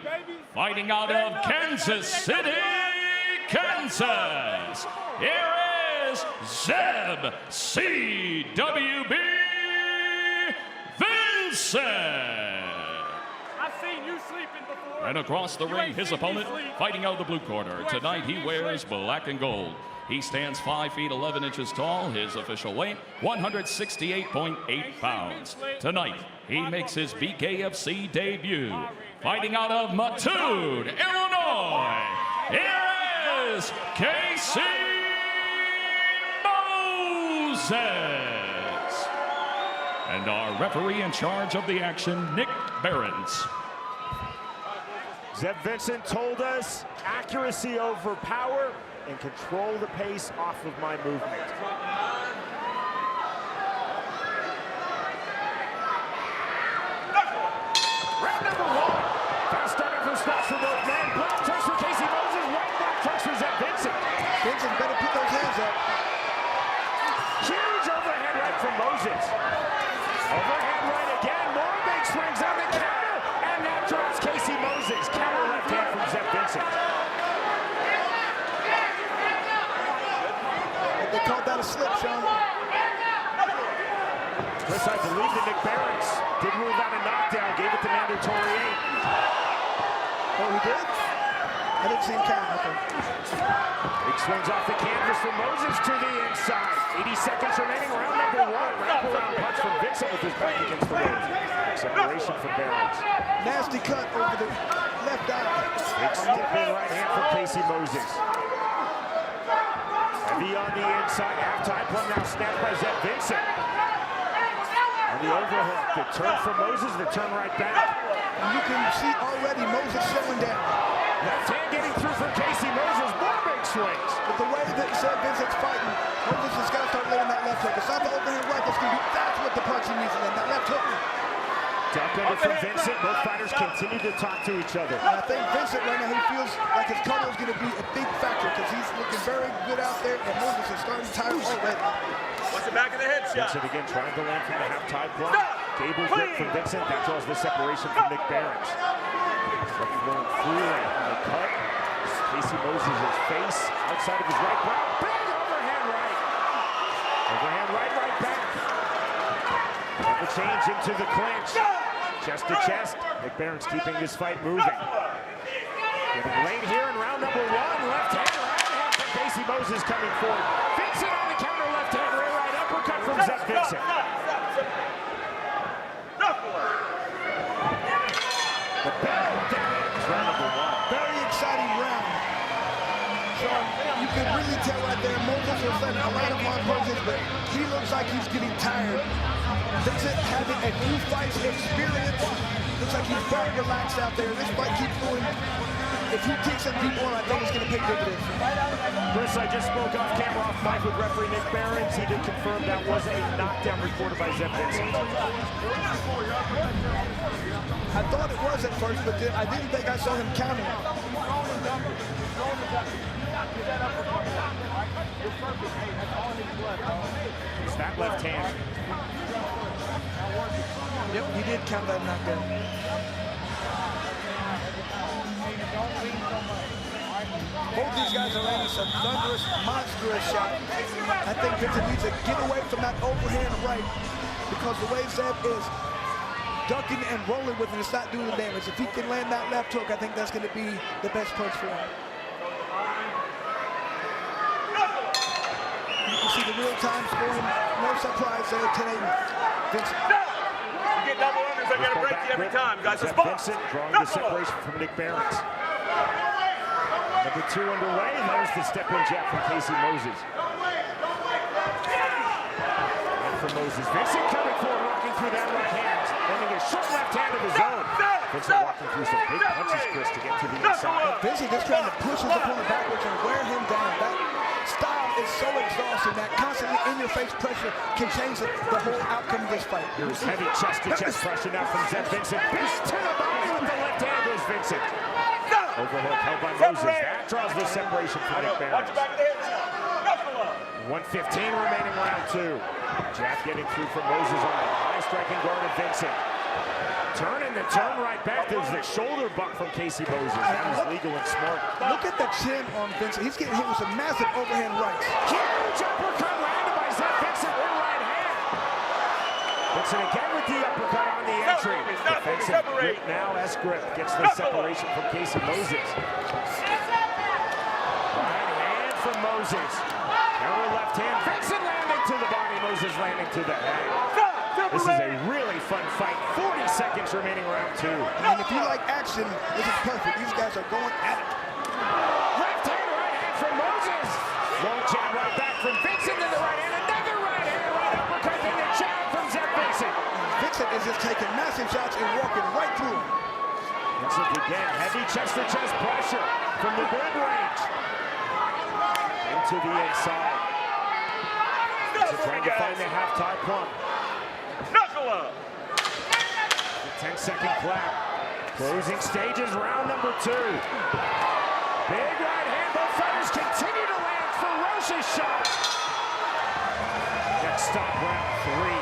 Fighting out of Kansas City, Kansas, here is Zeb CWB Vincent. And across the ring, his opponent, fighting out of the blue corner. Tonight, he wears black and gold. He stands 5 feet 11 inches tall. His official weight, 168.8 pounds. Tonight, he makes his BKFC debut. Fighting out of Mattoon, Illinois, here is Casey Moses. And our referee in charge of the action, Nick Barron's. Zeb Vincent told us accuracy over power and control the pace off of my movement. Round number 1. Fast starting from spots for both men. Black trunks for Casey Moses, white black trunks for Zeb Vincent. Vincent better put those hands up. Huge overhead right from Moses. Overhead right again. More big swings on the counter. And that drops Casey Moses. Counter left hand from Zeb Vincent. They called that a slip, Schwan. Chris, I believe that Nick Barron's did rule that a knockdown, gave it the mandatory 8. Oh, he did? I didn't see him count. Okay. Big swings off the canvas from Moses to the inside. 80 seconds remaining, round number 1. Wraparound punch from Vincent with his back against the ropes. Separation from Barron's. Nasty cut over the left eye. Big stepping right hand from Casey Moses. Heavy on the inside, half-time play now snapped by Zeb Vincent. On the overhook, the turn from Moses, the turn right back. And you can see already Moses slowing down. Left hand getting through for Casey Moses. More big swings. But the way that Vincent's fighting, Moses has got to start letting that left hook. It's not the overhand right that's going to be. That's what the punch he needs, and then that left hook. Duck under from Vincent. Both fighters continue to talk to each other. And I think Vincent right now, he feels like his color is going to be a big factor because he's looking very good out there, and Moses is starting tired already. What's the back of the head shot? Vincent again trying to land from the half-tie block. Cable grip from Vincent. That draws the separation from Nick Behrens. Flowing through and the cut. Casey Moses' face outside of his right brow. Big overhand right. Overhand right back. Double change into the clinch. Chest to chest. Nick Behrens keeping his fight moving. Getting late here in round number 1. Left hand, right hand from Casey Moses coming forward. Vincent on the counter, left hand, rear right uppercut from Zeb Vincent. The bell ends round number 1. Very exciting round. So you can really tell right there, Moses was letting a lot of hard punches, but he looks like he's getting tired. Vincent having a few fights experience. Looks like he's very relaxed out there. This fight keeps going. If he takes some people on, I think it's going to pay dividends. Chris, I just spoke off camera off mic with referee Nick Behrens. He did confirm that was a knockdown recorded by Zeb Vincent. I thought it was at first, but I didn't think I saw him counting. It's that left hand. Yep, he did count that knockdown. Both these guys are landing some thunderous, monstrous shots. I think Vincent needs to get away from that overhand right because the way Zeb is ducking and rolling with it, it's not doing the damage. If he can land that left hook, I think that's going to be the best punch for him. You can see the real-time scoring. No surprise there today. Vincent. You get double unders, I got to break you every time, guys. It's Vincent drawing the separation from Nick Behrens. Number 2 underway. There's the step-in jab from Casey Moses. And from Moses, Vincent coming forward, walking through that right hand, landing a short left hand of his own. Vincent walking through some big punches, Chris, to get to the inside. Vincent just trying to push his opponent backwards and wear him down. That style is so exhausting that constantly in-your-face pressure can change the whole outcome of this fight. Here's heavy chest-to-chest pressure now from Zeb Vincent. Beast to the body with the left hand goes Vincent. Overhook held by Moses. That draws the separation from Nick Behrens. 1:15 remaining round 2. Jab getting through from Moses on the high striking guard of Vincent. Turning the turn right back. There's the shoulder buck from Casey Moses. That was legal and smart. Look at the chin on Vincent. He's getting hit with some massive overhand rights. Huge uppercut landed by Zeb Vincent with right hand. Vincent again with the uppercut on the entry. Defensive grip now. S-grip gets the separation from Casey Moses. Right hand from Moses. Counter left hand. Vincent landing to the body. Moses landing to the head. This is a really fun fight. 40 seconds remaining round 2. And if you like action, this is perfect. These guys are going at it. Left hand, right hand from Moses. Long jab right back from Vincent to the right hand. Another right hand, right uppercut, and a jab from Zeb Vincent. Vincent is just taking massive shots and walking right through him. Vincent again, heavy chest-to-chest pressure from the mid-range. Into the inside. Vincent trying to find the half-tie plump. Knuckle up. 10-second clap. Closing stages, round number 2. Big right hand, both fighters continue to land ferocious shots. Next stop, round 3.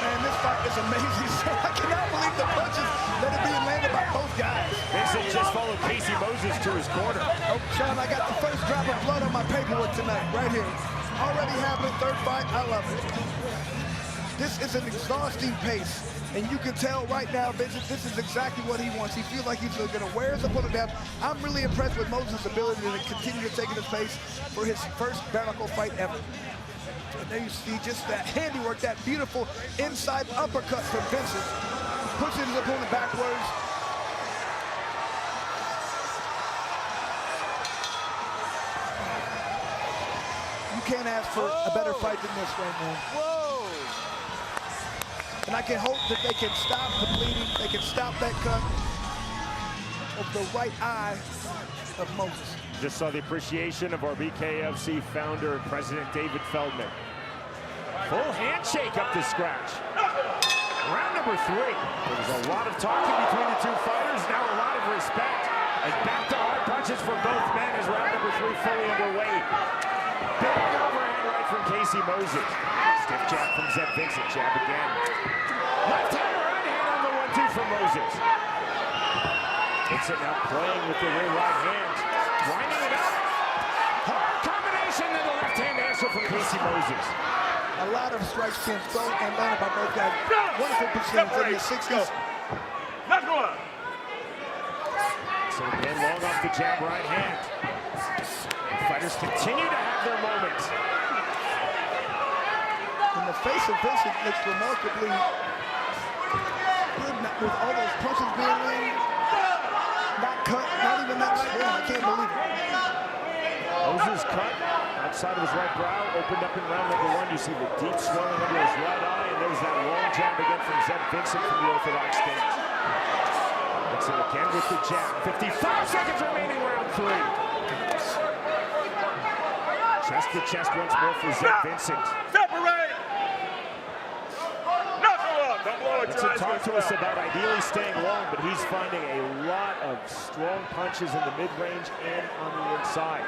Man, this fight is amazing. I cannot believe the punches that are being landed by both guys. Vincent just followed Casey Moses to his corner. Oh, Sean, I got the first drop of blood on my paperwork tonight, right here. Already happened, third fight, I love it. This is an exhausting pace, and you can tell right now, Vincent, this is exactly what he wants. He feels like he's going to wear his opponent down. I'm really impressed with Moses' ability to continue to take his pace for his first bare knuckle fight ever. And there you see just that handiwork, that beautiful inside uppercut from Vincent. Pushing his opponent backwards. You can't ask for a better fight than this right now. Whoa! And I can hope that they can stop the bleeding, they can stop that cut of the right eye. of Moses. Just saw the appreciation of our BKFC founder and president, David Feldman. Full handshake up to scratch. Round number 3. There was a lot of talking between the two fighters, now a lot of respect. And back to hard punches for both men as round number 3 fully underway. Big overhand right from Casey Moses. Stiff jab from Zeb Vincent, jab again. Left hand, right hand on the 1-2 from Moses. Vincent now playing with the rear right hand. Winding it up. Hard combination to the left hand answer from Casey Moses. A lot of strikes being thrown and landed by both guys. Wonderful percentage in the 60s. Let's go up. So again, long off the jab right hand. The fighters continue to have their moments. And the face of Vincent looks remarkably good with all those punches being landed. Not cut, not even that swollen. I can't believe it. Moses cut outside of his right brow, opened up in round number 1. You see the deep swelling under his right eye, and there's that long jab again from Zeb Vincent from the orthodox stance. Vincent again with the jab. 55 seconds remaining, round 3. Chest to chest once more for Zeb Vincent. Separate. Vincent talked to us about ideally staying long, but he's finding a lot of strong punches in the mid-range and on the inside.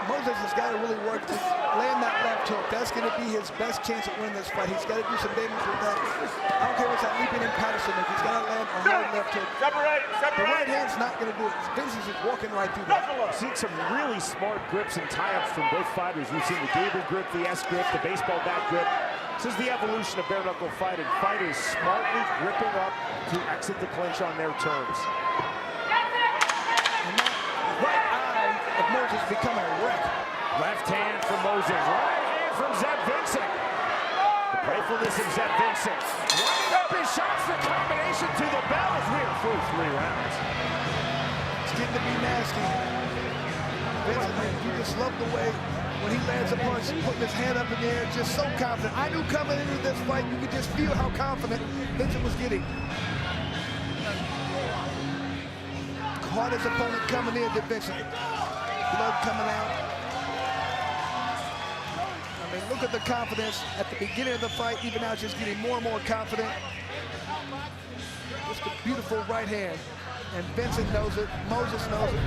Moses has got to really work to land that left hook. That's going to be his best chance at winning this fight. He's got to do some damage with that. I don't care what's that leaping in Patterson. If he's got to land a hard left hook. Separate. The right hand's not going to do it. Vincent's just walking right through that. We've seen some really smart grips and tie-ups from both fighters. We've seen the Gable grip, the S grip, the baseball bat grip. This is the evolution of bare-knuckle fighting. Fighters smartly gripping up to exit the clinch on their terms. And that right eye of Moses becoming a wreck. Left hand from Moses, right hand from Zeb Vincent. The playfulness of Zeb Vincent. Winding up his shots, the combination to the bell as we are through 3 rounds. It's getting to be nasty. Vincent, man, you just love the way when he lands a punch, putting his hand up in the air, just so confident. I knew coming into this fight, you could just feel how confident Vincent was getting. Caught his opponent coming in to Vincent. Blood coming out. I mean, look at the confidence at the beginning of the fight, even now just getting more and more confident. Just a beautiful right hand. And Vincent knows it, Moses knows it.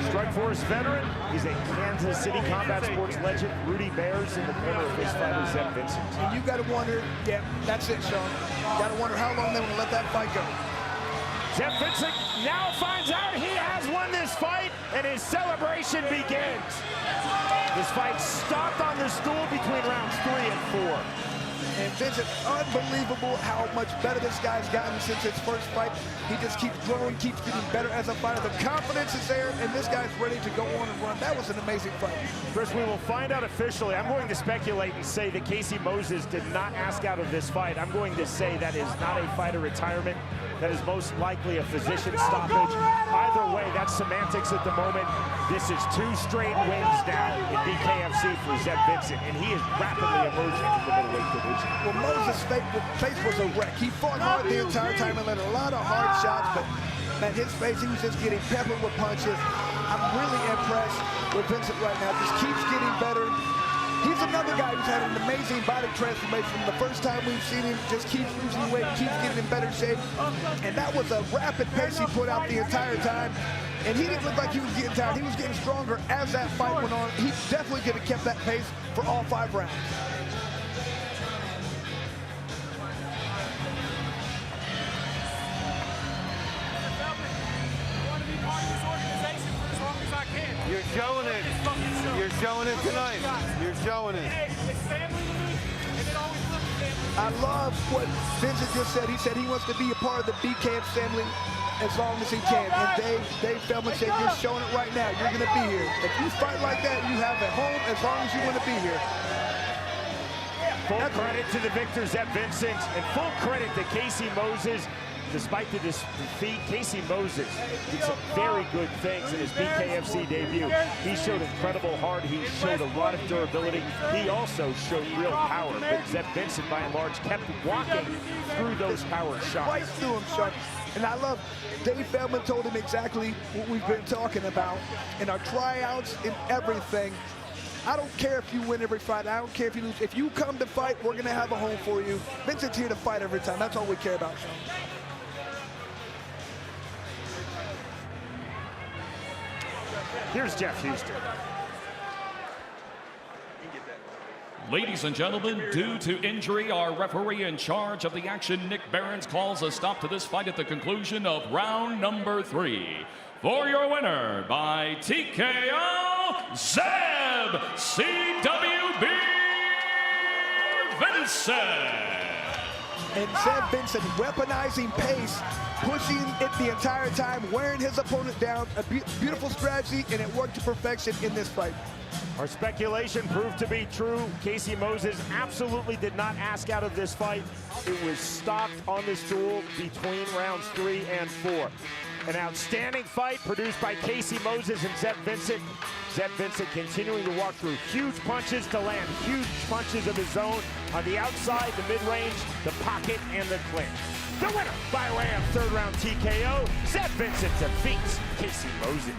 Strikeforce veteran, he's a Kansas City combat sports legend. Rudy Bears in the corner of his fighter, Zeb Vincent. And you gotta wonder, yeah, that's it, Sean. You gotta wonder how long they want to let that fight go. Zeb Vincent now finds out he has won this fight, and his celebration begins. This fight stopped on the stool between rounds 3 and 4. And Vincent, unbelievable how much better this guy's gotten since his first fight. He just keeps growing, keeps getting better as a fighter. The confidence is there, and this guy's ready to go on and run. That was an amazing fight. Chris, we will find out officially. I'm going to speculate and say that Casey Moses did not ask out of this fight. I'm going to say that is not a fighter retirement. That is most likely a physician stoppage. Either way, that's semantics at the moment. This is 2 straight wins now in BKFC for Zeb Vincent, and he is rapidly emerging from the middleweight division. Well, Moses' face was a wreck. He fought hard the entire time and landed a lot of hard shots, but man, his face, he was just getting peppered with punches. I'm really impressed with Vincent right now. Just keeps getting better. He's another guy who's had an amazing body transformation. The first time we've seen him, just keeps losing weight, keeps getting in better shape. And that was a rapid pace he put out the entire time. And he didn't look like he was getting tired. He was getting stronger as that fight went on. He definitely could have kept that pace for all 5 rounds. You're showing it. You're showing it tonight. You're showing it. I love what Vincent just said. He said he wants to be a part of the BKF family as long as he can. And Dave Feldman said, you're showing it right now. You're going to be here. If you fight like that, you have a home as long as you want to be here. Full credit to the victor, Zeb Vincent, and full credit to Casey Moses. despite the defeat, Casey Moses did some very good things in his BKFC debut. He showed incredible heart. He showed a lot of durability. He also showed real power. But Zeb Vincent, by and large, kept walking through those power shots. Right through him, Sean. And I love Dave Feldman told him exactly what we've been talking about in our tryouts and everything. I don't care if you win every fight. I don't care if you lose. If you come to fight, we're going to have a home for you. Vincent's here to fight every time. That's all we care about, Sean. Here's Jeff Houston. Ladies and gentlemen, due to injury, our referee in charge of the action, Nick Behrens, calls a stop to this fight at the conclusion of round number 3. For your winner by TKO, Zeb CWB Vincent. And Zeb Vincent weaponizing pace, pushing it the entire time, wearing his opponent down. A beautiful strategy, and it worked to perfection in this fight. Our speculation proved to be true. Casey Moses absolutely did not ask out of this fight. It was stopped on this duel between rounds 3 and 4. An outstanding fight produced by Casey Moses and Zeb Vincent. Zeb Vincent continuing to walk through huge punches to land huge punches of his own on the outside, the mid-range, the pocket, and the clinch. The winner by way of third round TKO, Zeb Vincent defeats Casey Moses.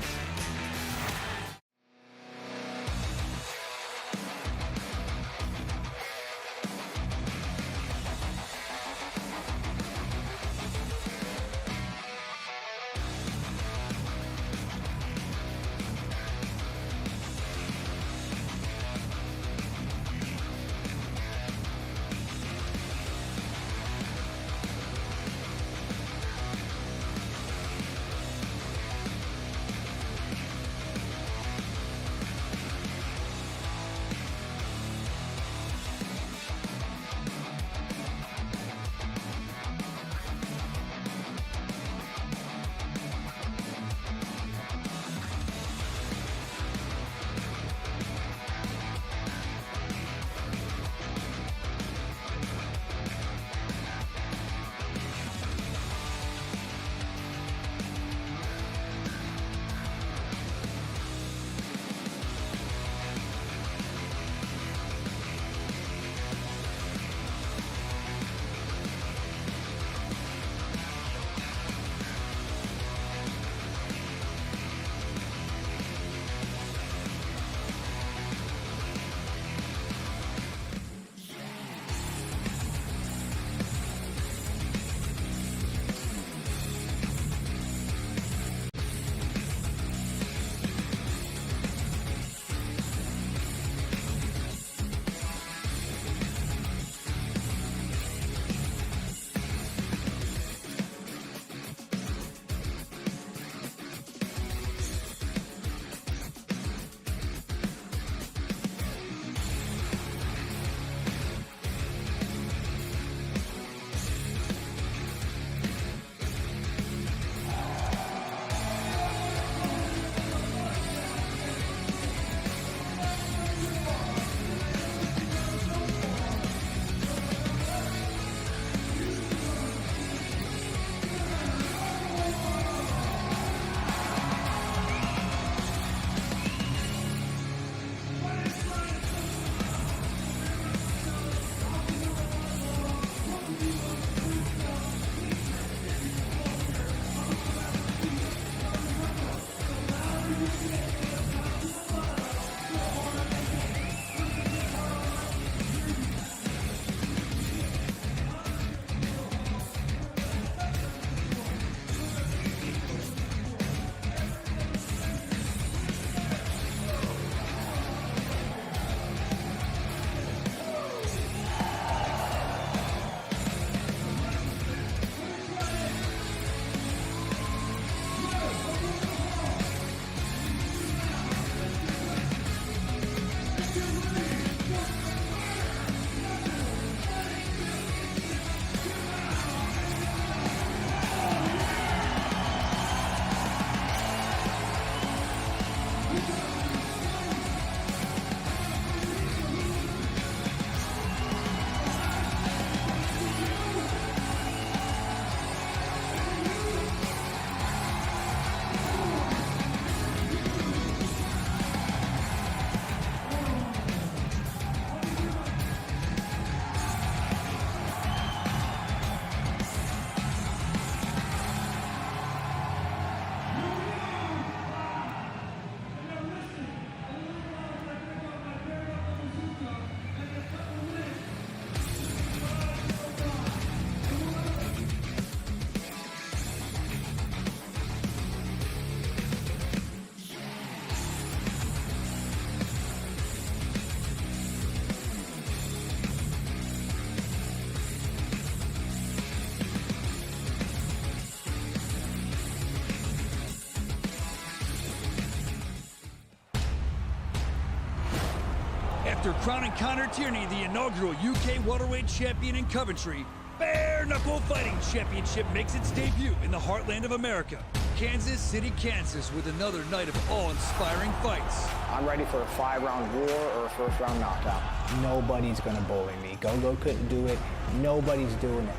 After crowning Connor Tierney the inaugural UK welterweight champion in Coventry, Bare Knuckle Fighting Championship makes its debut in the heartland of America, Kansas City, Kansas, with another night of awe-inspiring fights. I'm ready for a 5-round war or a first-round knockout. Nobody's gonna bully me. Go couldn't do it. Nobody's doing it.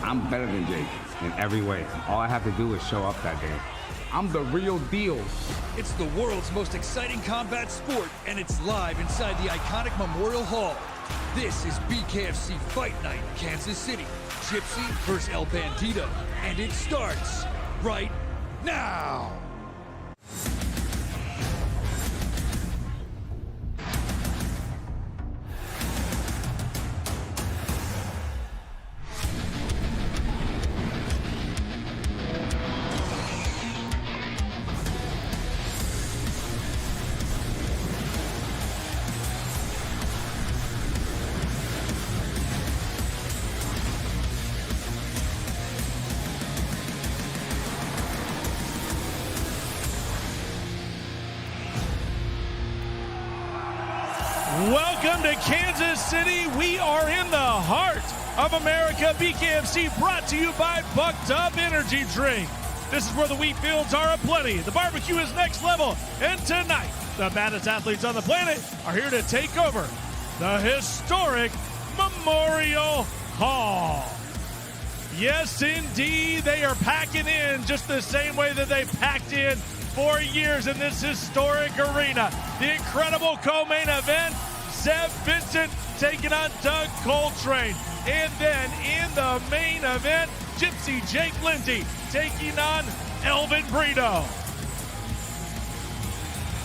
I'm better than Jake in every way. All I have to do is show up that day. I'm the real deal. It's the world's most exciting combat sport, and it's live inside the iconic Memorial Hall. This is BKFC Fight Night, Kansas City. Gypsy versus El Bandito, and it starts right now. Welcome to Kansas City. We are in the heart of America. BKFC brought to you by Bucked Up Energy Drink. This is where the wheat fields are aplenty. The barbecue is next level. And tonight, the baddest athletes on the planet are here to take over the historic Memorial Hall. Yes, indeed, they are packing in just the same way that they packed in for years in this historic arena. The incredible co-main event, Vincent taking on Doug Coltrane. And then in the main event, Gypsy Jake Lindsey taking on Elvin Brito.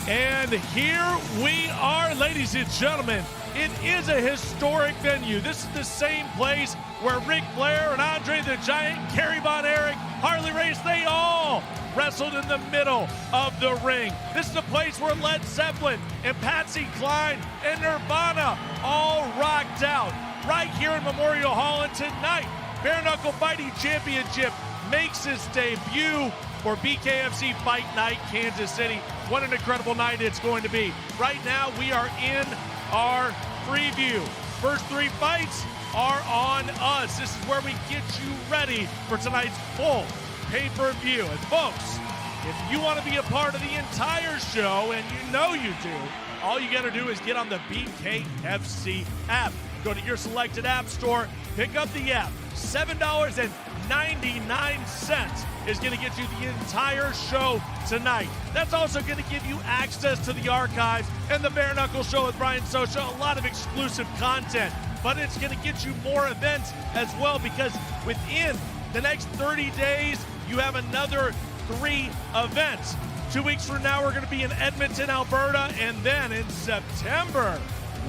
And here we are, ladies and gentlemen. It is a historic venue. This is the same place where Ric Flair and Andre the Giant, Kerry Von Erich, Harley Race, they all wrestled in the middle of the ring. This is a place where Led Zeppelin and Patsy Cline and Nirvana all rocked out right here in Memorial Hall. And tonight, Bare Knuckle Fighting Championship makes its debut for BKFC Fight Night, Kansas City. What an incredible night it's going to be. Right now, we are in our preview. First 3 fights are on us. This is where we get you ready for tonight's full pay-per-view. And folks, if you want to be a part of the entire show, and you know you do, all you got to do is get on the BKFC app. Go to your selected app store, pick up the app. $7.99 is going to get you the entire show tonight. That's also going to give you access to the archives and the Bare Knuckle Show with Brian Socha, a lot of exclusive content. But it's going to get you more events as well, because within the next 30 days, you have another 3 events. 2 weeks from now, we're going to be in Edmonton, Alberta. And then in September,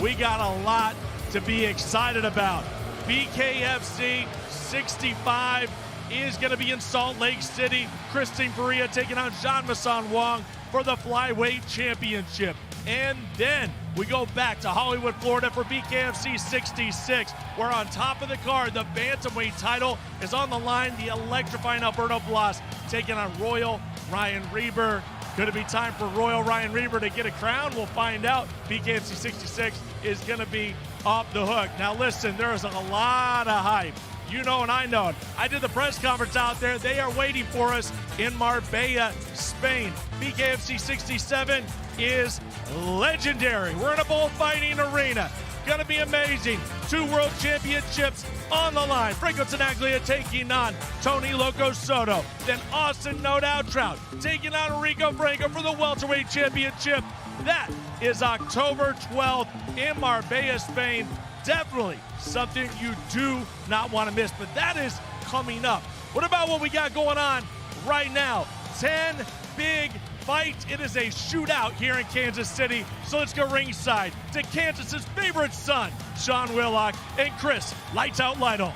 we got a lot to be excited about. BKFC 65 is going to be in Salt Lake City. Christine Faria taking on Jean-Masson Wong for the Flyweight Championship. And then we go back to Hollywood, Florida for BKFC 66, where on top of the card, the Bantamweight title is on the line. The electrifying Alberto Blas taking on Royal Ryan Reber. Could it be time for Royal Ryan Reber to get a crown? We'll find out. BKFC 66 is going to be off the hook. Now listen, there is a lot of hype. You know and I know it. I did the press conference out there. They are waiting for us in Marbella, Spain. BKFC 67 is legendary. We're in a bullfighting arena. Gonna be amazing. 2 world championships on the line. Franco Tenaglia taking on Tony Loco Soto. Then Austin No Doubt Trout taking on Rico Franco for the welterweight championship. That is October 12th in Marbella, Spain. Definitely something you do not want to miss, but that is coming up. What about what we got going on right now? 10 big fights. It is a shootout here in Kansas City. So let's go ringside to Kansas's favorite son, Sean Willock, and Chris Lights Out Lytle.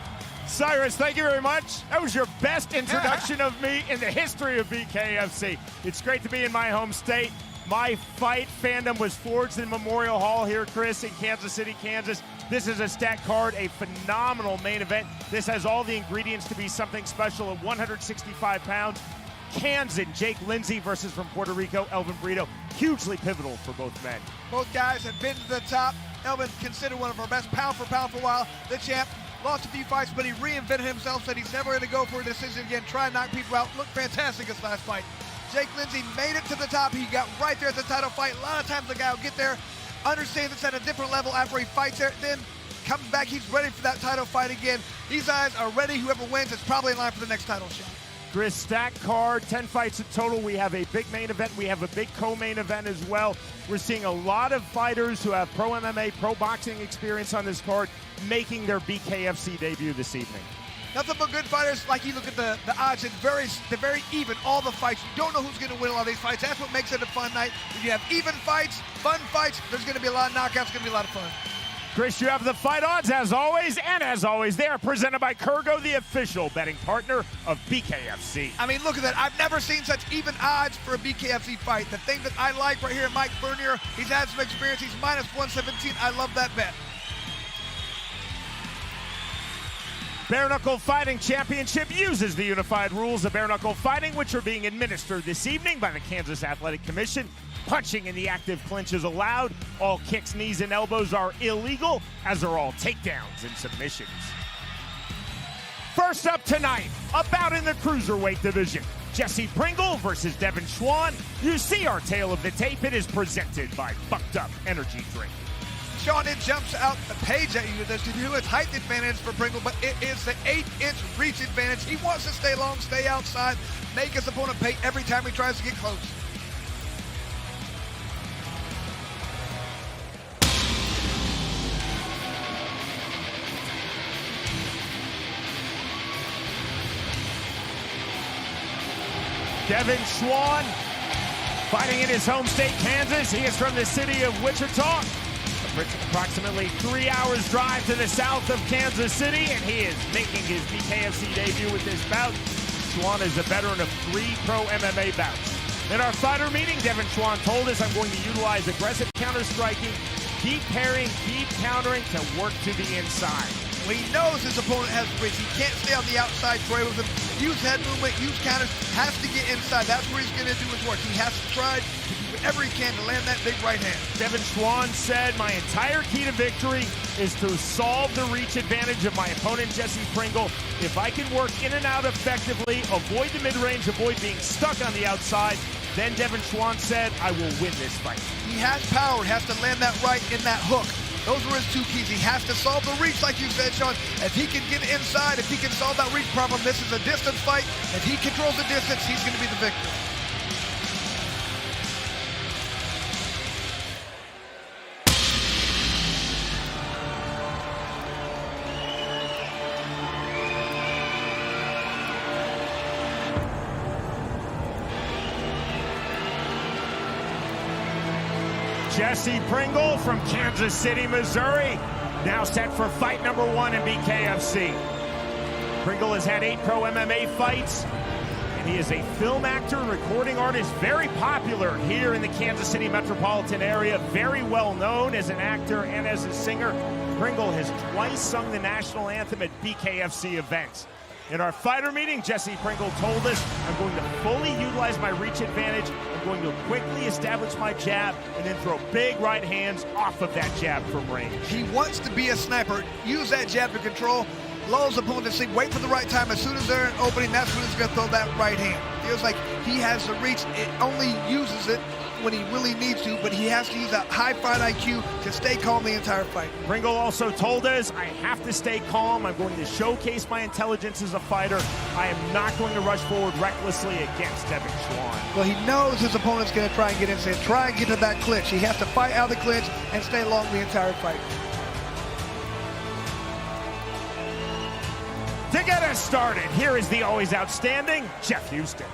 Cyrus, thank you very much. That was your best introduction of me in the history of BKFC. It's great to be in my home state. My fight fandom was forged in Memorial Hall here, Chris, in Kansas City, Kansas. This is a stacked card, a phenomenal main event. This has all the ingredients to be something special at 165 pounds. Kansas, Jake Lindsey versus from Puerto Rico, Elvin Brito. Hugely pivotal for both men. Both guys have been to the top. Elvin considered one of our best pound for a while. The champ lost a few fights, but he reinvented himself, said he's never going to go for a decision again, try and knock people out. Looked fantastic his last fight. Jake Lindsey made it to the top. He got right there at the title fight. A lot of times the guy will get there, understands it's at a different level after he fights there, then comes back, he's ready for that title fight again. These guys are ready. Whoever wins is probably in line for the next title shot. Chris, stacked card, 10 fights in total. We have a big main event. We have a big co-main event as well. We're seeing a lot of fighters who have pro MMA, pro boxing experience on this card making their BKFC debut this evening. Nothing but good fighters. Like you look at the odds, they're very even. All the fights, you don't know who's going to win a lot of these fights. That's what makes it a fun night. If you have even fights, fun fights, there's going to be a lot of knockouts. It's going to be a lot of fun. Chris, you have the fight odds as always, and as always, they are presented by Kurgo, the official betting partner of BKFC. I mean, look at that. I've never seen such even odds for a BKFC fight. The thing that I like right here, Mike Furnier, he's had some experience. He's minus 117. I love that bet. Bare Knuckle Fighting Championship uses the unified rules of bare knuckle fighting, which are being administered this evening by the Kansas Athletic Commission. Punching in the active clinch is allowed. All kicks, knees, and elbows are illegal, as are all takedowns and submissions. First up tonight, a bout in the cruiserweight division. Jesse Pringle versus Devon Schwan. You see our tale of the tape. It is presented by Bucked Up Energy Drink. Sean, it jumps out the page at you. There's a height advantage for Pringle, but it is the 8-inch reach advantage. He wants to stay long, stay outside, make his opponent pay every time he tries to get close. Devon Schwan fighting in his home state, Kansas. He is from the city of Wichita. Approximately 3 hours drive to the south of Kansas City, and he is making his BKFC debut with this bout. Schwan is a veteran of 3 pro MMA bouts. In our fighter meeting, Devon Schwan told us, I'm going to utilize aggressive counter-striking, keep parrying, keep countering to work to the inside. Well, he knows his opponent has reach. He can't stay on the outside, Troy, with him. Use head movement, use counters, has to get inside. That's where he's going to do his work. He has to try to do whatever he can to land that big right hand. Devon Schwan said, my entire key to victory is to solve the reach advantage of my opponent, Jesse Pringle. If I can work in and out effectively, avoid the mid-range, avoid being stuck on the outside, then Devon Schwan said, I will win this fight. He has power, has to land that right in that hook. Those were his 2 keys. He has to solve the reach, like you said, Sean. If he can get inside, if he can solve that reach problem, this is a distance fight. If he controls the distance, he's going to be the victor. Jesse Pringle from Kansas City, Missouri, now set for fight number 1 in BKFC. Pringle has had 8 pro MMA fights, and he is a film actor and recording artist, very popular here in the Kansas City metropolitan area, very well known as an actor and as a singer. Pringle has twice sung the national anthem at BKFC events. In our fighter meeting, Jesse Pringle told us, I'm going to fully utilize my reach advantage. I'm going to quickly establish my jab and then throw big right hands off of that jab from range. He wants to be a sniper. Use that jab to control. Lull his opponent to sleep. Wait for the right time. As soon as they're in opening, that's when he's going to throw that right hand. Feels like he has the reach. It only uses it when he really needs to, but he has to use that high fight IQ to stay calm the entire fight. Pringle also told us, I have to stay calm. I'm going to showcase my intelligence as a fighter. I am not going to rush forward recklessly against Devon Schwan. Well, he knows his opponent's going to try and get inside, try and get to that clinch. He has to fight out of the clinch and stay long the entire fight. To get us started, here is the always outstanding Jeff Houston.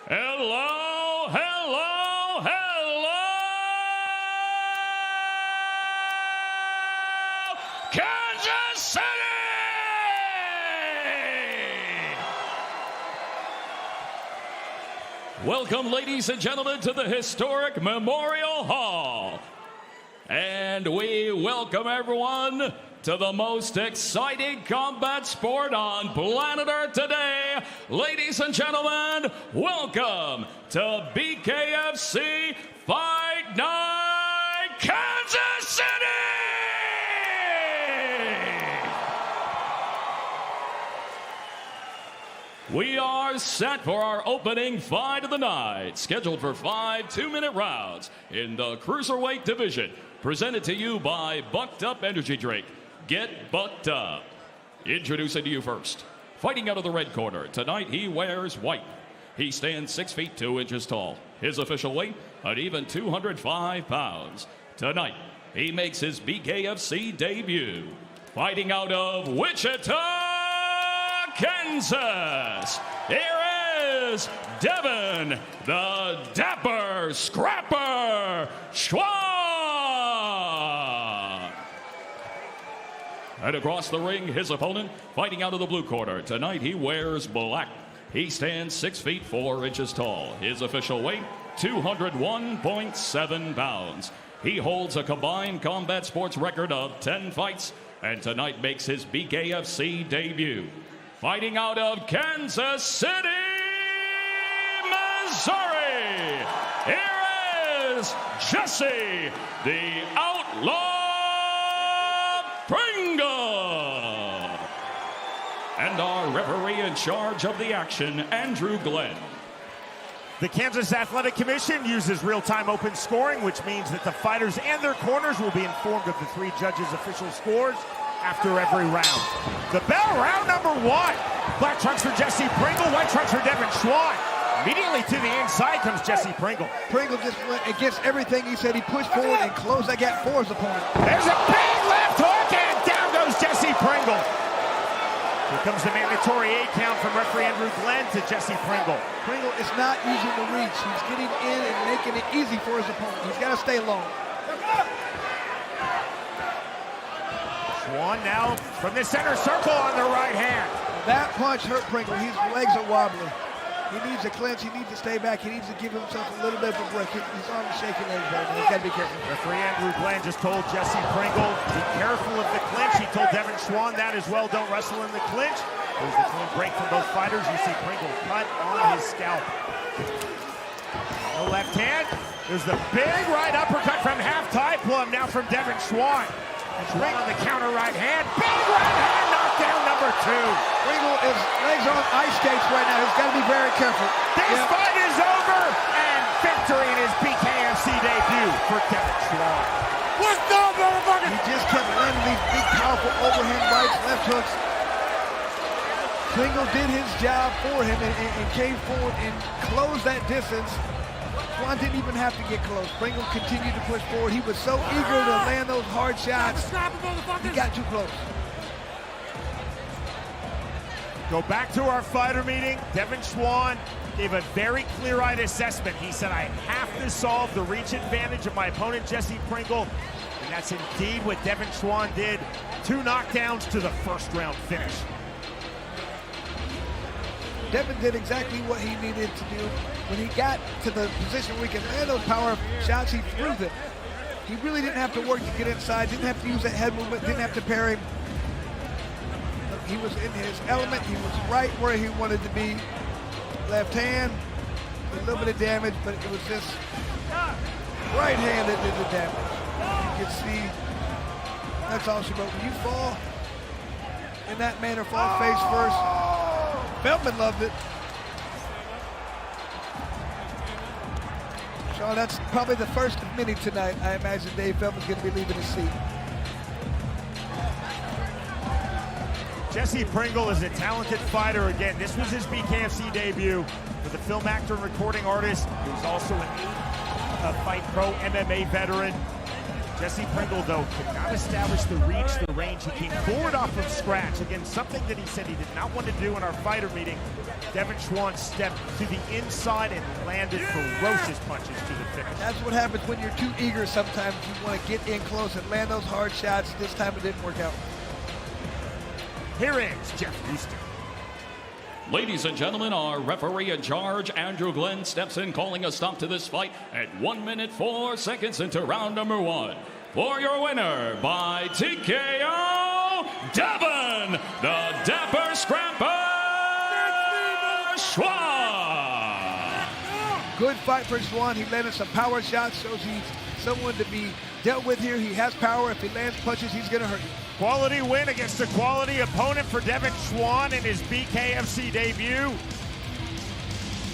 Hello, hello, hello! Kansas City! Welcome, ladies and gentlemen, to the historic Memorial Hall. And we welcome everyone to the most exciting combat sport on planet Earth today. Ladies and gentlemen, welcome to BKFC Fight Night, Kansas City! We are set for our opening fight of the night, scheduled for 5 2-minute rounds in the Cruiserweight division, presented to you by Bucked Up Energy Drink. Get bucked up. Introducing to you first, fighting out of the red corner. Tonight he wears white. He stands 6 feet 2 inches tall. His official weight, an even 205 pounds. Tonight, he makes his BKFC debut. Fighting out of Wichita, Kansas, here is Devon, the Dapper Scrapper Schwan. And across the ring, his opponent, fighting out of the blue corner. Tonight, he wears black. He stands 6 feet 4 inches tall. His official weight, 201.7 pounds. He holds a combined combat sports record of 10 fights, and tonight makes his BKFC debut. Fighting out of Kansas City, Missouri, here is Jesse, the Outlaw Pringle. And our referee in charge of the action, Andrew Glenn. The Kansas Athletic Commission uses real-time open scoring, which means that the fighters and their corners will be informed of the 3 judges' official scores after every round. The bell, round number 1. Black trunks for Jesse Pringle, white trunks for Devon Schwan. Immediately to the inside comes Jesse Pringle. Pringle just went against everything he said. He pushed forward and closed that gap for his opponent. There's a big left hook, and down goes Jesse Pringle. Here comes the mandatory 8 count from referee Andrew Glenn to Jesse Pringle. Pringle is not using the reach. He's getting in and making it easy for his opponent. He's got to stay long. Schwan now from the center circle on the right hand. That punch hurt Pringle. His legs are wobbly. He needs to clinch. He needs to stay back. He needs to give himself a little bit of a break. He's on the shaking legs right now. He's got to be careful. Referee Andrew Blaine just told Jesse Pringle, be careful of the clinch. He told Devon Schwan that as well. Don't wrestle in the clinch. There's the clean break from both fighters. You see Pringle cut on his scalp. No left hand. There's the big right uppercut from half-tie plum now from Devon Schwan. Schwan on the counter right hand. Big right hand knockdown number 2. Pringle is legs on ice skates right now. He's got to be very careful. This fight is over, and victory in his BKFC debut for Devon Schwan. What's up, motherfucker? He just kept landing these big, powerful overhand rights, left hooks. Pringle did his job for him and came forward and closed that distance. Schwan didn't even have to get close. Pringle continued to push forward. He was so eager to land those hard shots. He got too close. Go back to our fighter meeting. Devon Schwan gave a very clear-eyed assessment. He said, I have to solve the reach advantage of my opponent, Jesse Pringle. And that's indeed what Devon Schwan did. 2 knockdowns to the first round finish. Devon did exactly what he needed to do. When he got to the position where he could land those power shots, he threw them. He really didn't have to work to get inside, didn't have to use that head movement, didn't have to parry. He was in his element. He was right where he wanted to be. Left hand, a little bit of damage, but it was just right hand that did the damage. You can see, that's all she wrote. When you fall in that manner, fall face first, Feldman loved it. So that's probably the first of many tonight. I imagine Dave Feldman's going to be leaving his seat. Jesse Pringle is a talented fighter again. This was his BKFC debut for the film actor and recording artist. He was also an 8-fight pro MMA veteran. Jesse Pringle, though, could not establish the reach, the range. He came forward off of scratch. Again, something that he said he did not want to do in our fighter meeting. Devon Schwan stepped to the inside and landed ferocious punches to the finish. That's what happens when you're too eager sometimes. You want to get in close and land those hard shots. This time it didn't work out. Here is Jeff Houston. Ladies and gentlemen, our referee in charge, Andrew Glenn, steps in calling a stop to this fight at 1 minute 4 seconds into round number 1. For your winner by TKO Devon, the Dapper Scrapper, Schwan. Good fight for Schwan. He landed some power shots, shows he's someone to be dealt with here. He has power. If he lands punches, he's going to hurt you. Quality win against a quality opponent for Devon Schwan in his BKFC debut.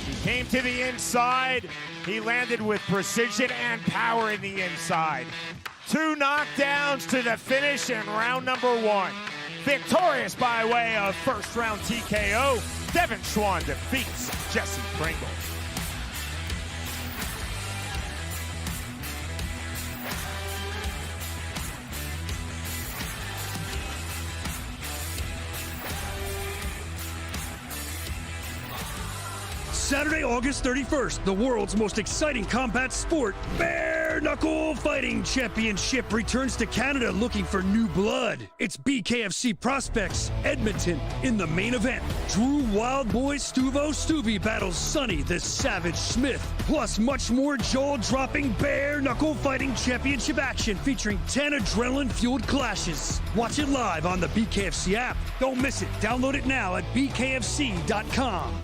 He came to the inside. He landed with precision and power in the inside. 2 knockdowns to the finish in round number 1. Victorious by way of first round TKO, Devon Schwan defeats Jesse Pringle. Saturday, August 31st, the world's most exciting combat sport, Bare Knuckle Fighting Championship, returns to Canada looking for new blood. It's BKFC Prospects, Edmonton, in the main event. Drew Wildboy Stuvie battles Sonny the Savage Smith, plus much more jaw-dropping Bare Knuckle Fighting Championship action featuring 10 adrenaline-fueled clashes. Watch it live on the BKFC app. Don't miss it. Download it now at BKFC.com.